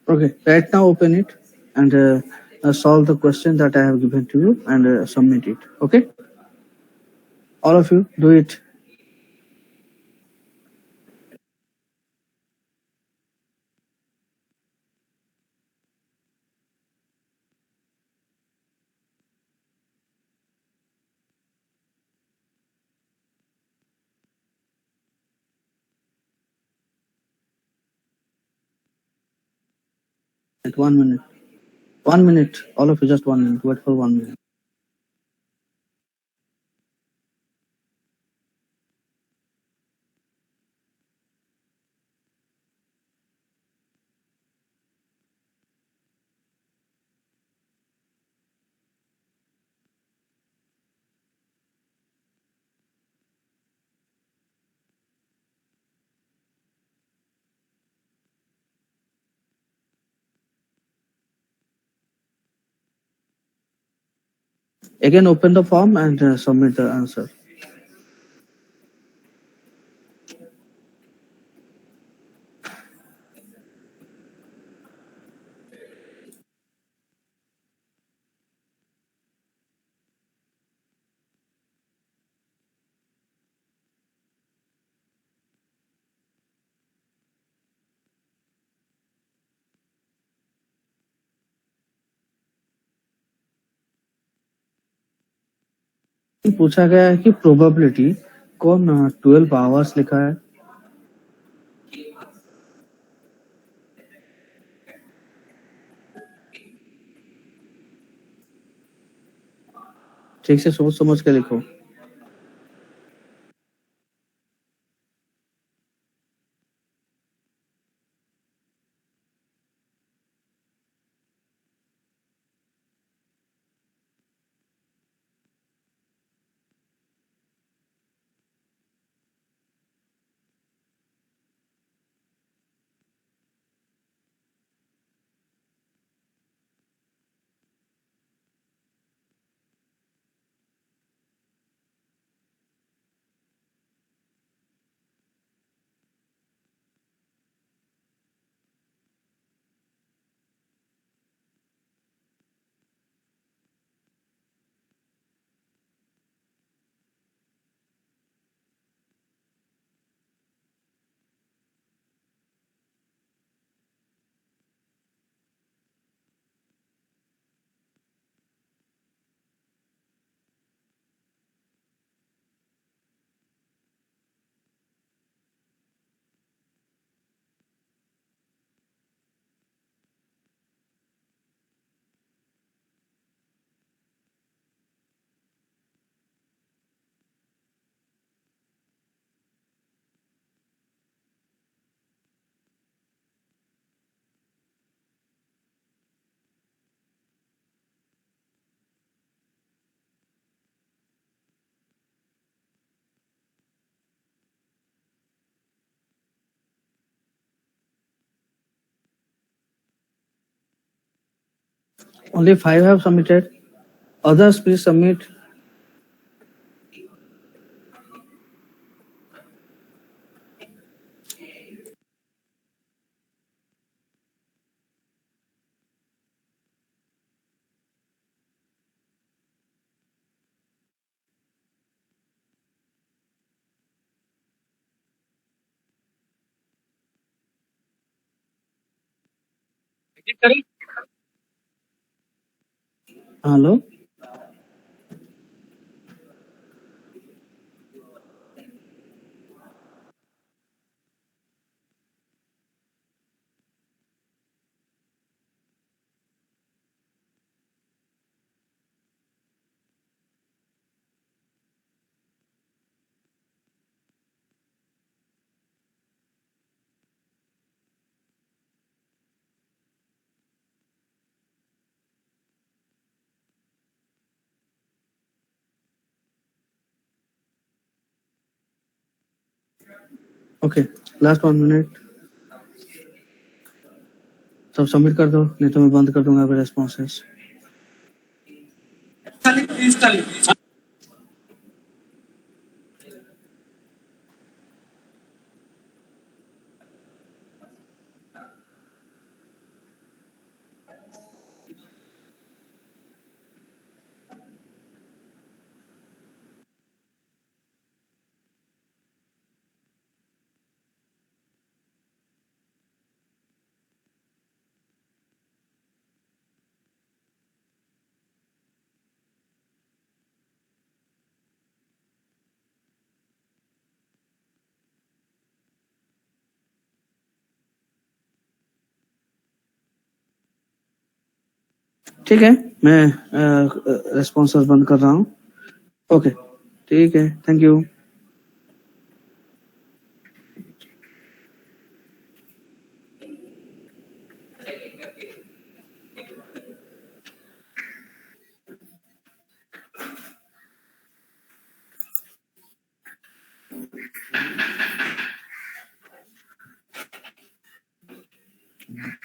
E: Okay, right now open it and solve the question that I have given to you and submit it. Okay, all of you do it. At 1 minute. 1 minute. All of you, just 1 minute. Wait for 1 minute. Again, open the form and submit the answer. पूछा गया है कि probability कौन 12 hours लिखा है? ठीक से सोच समझ के लिखो. Only 5 have submitted. Others, please submit. Hello? Okay, last 1 minute. सब सबमिट कर दो, नहीं तो मैं बंद कर दूंगा अगर रेस्पॉन्सेस. ठीक है, मैं रेस्पॉन्सेस बंद कर रहा हूँ. ओके, ठीक है, thank you.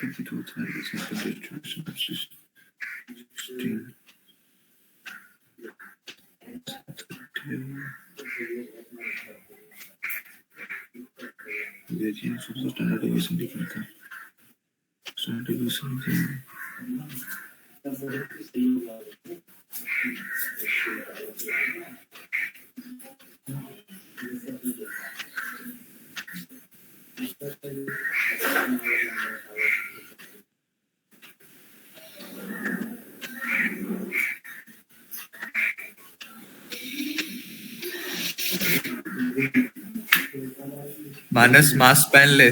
G: Distribution of 16. Variance of the standard deviation different था. Standard deviation
I: मानस मास्क पहन ले.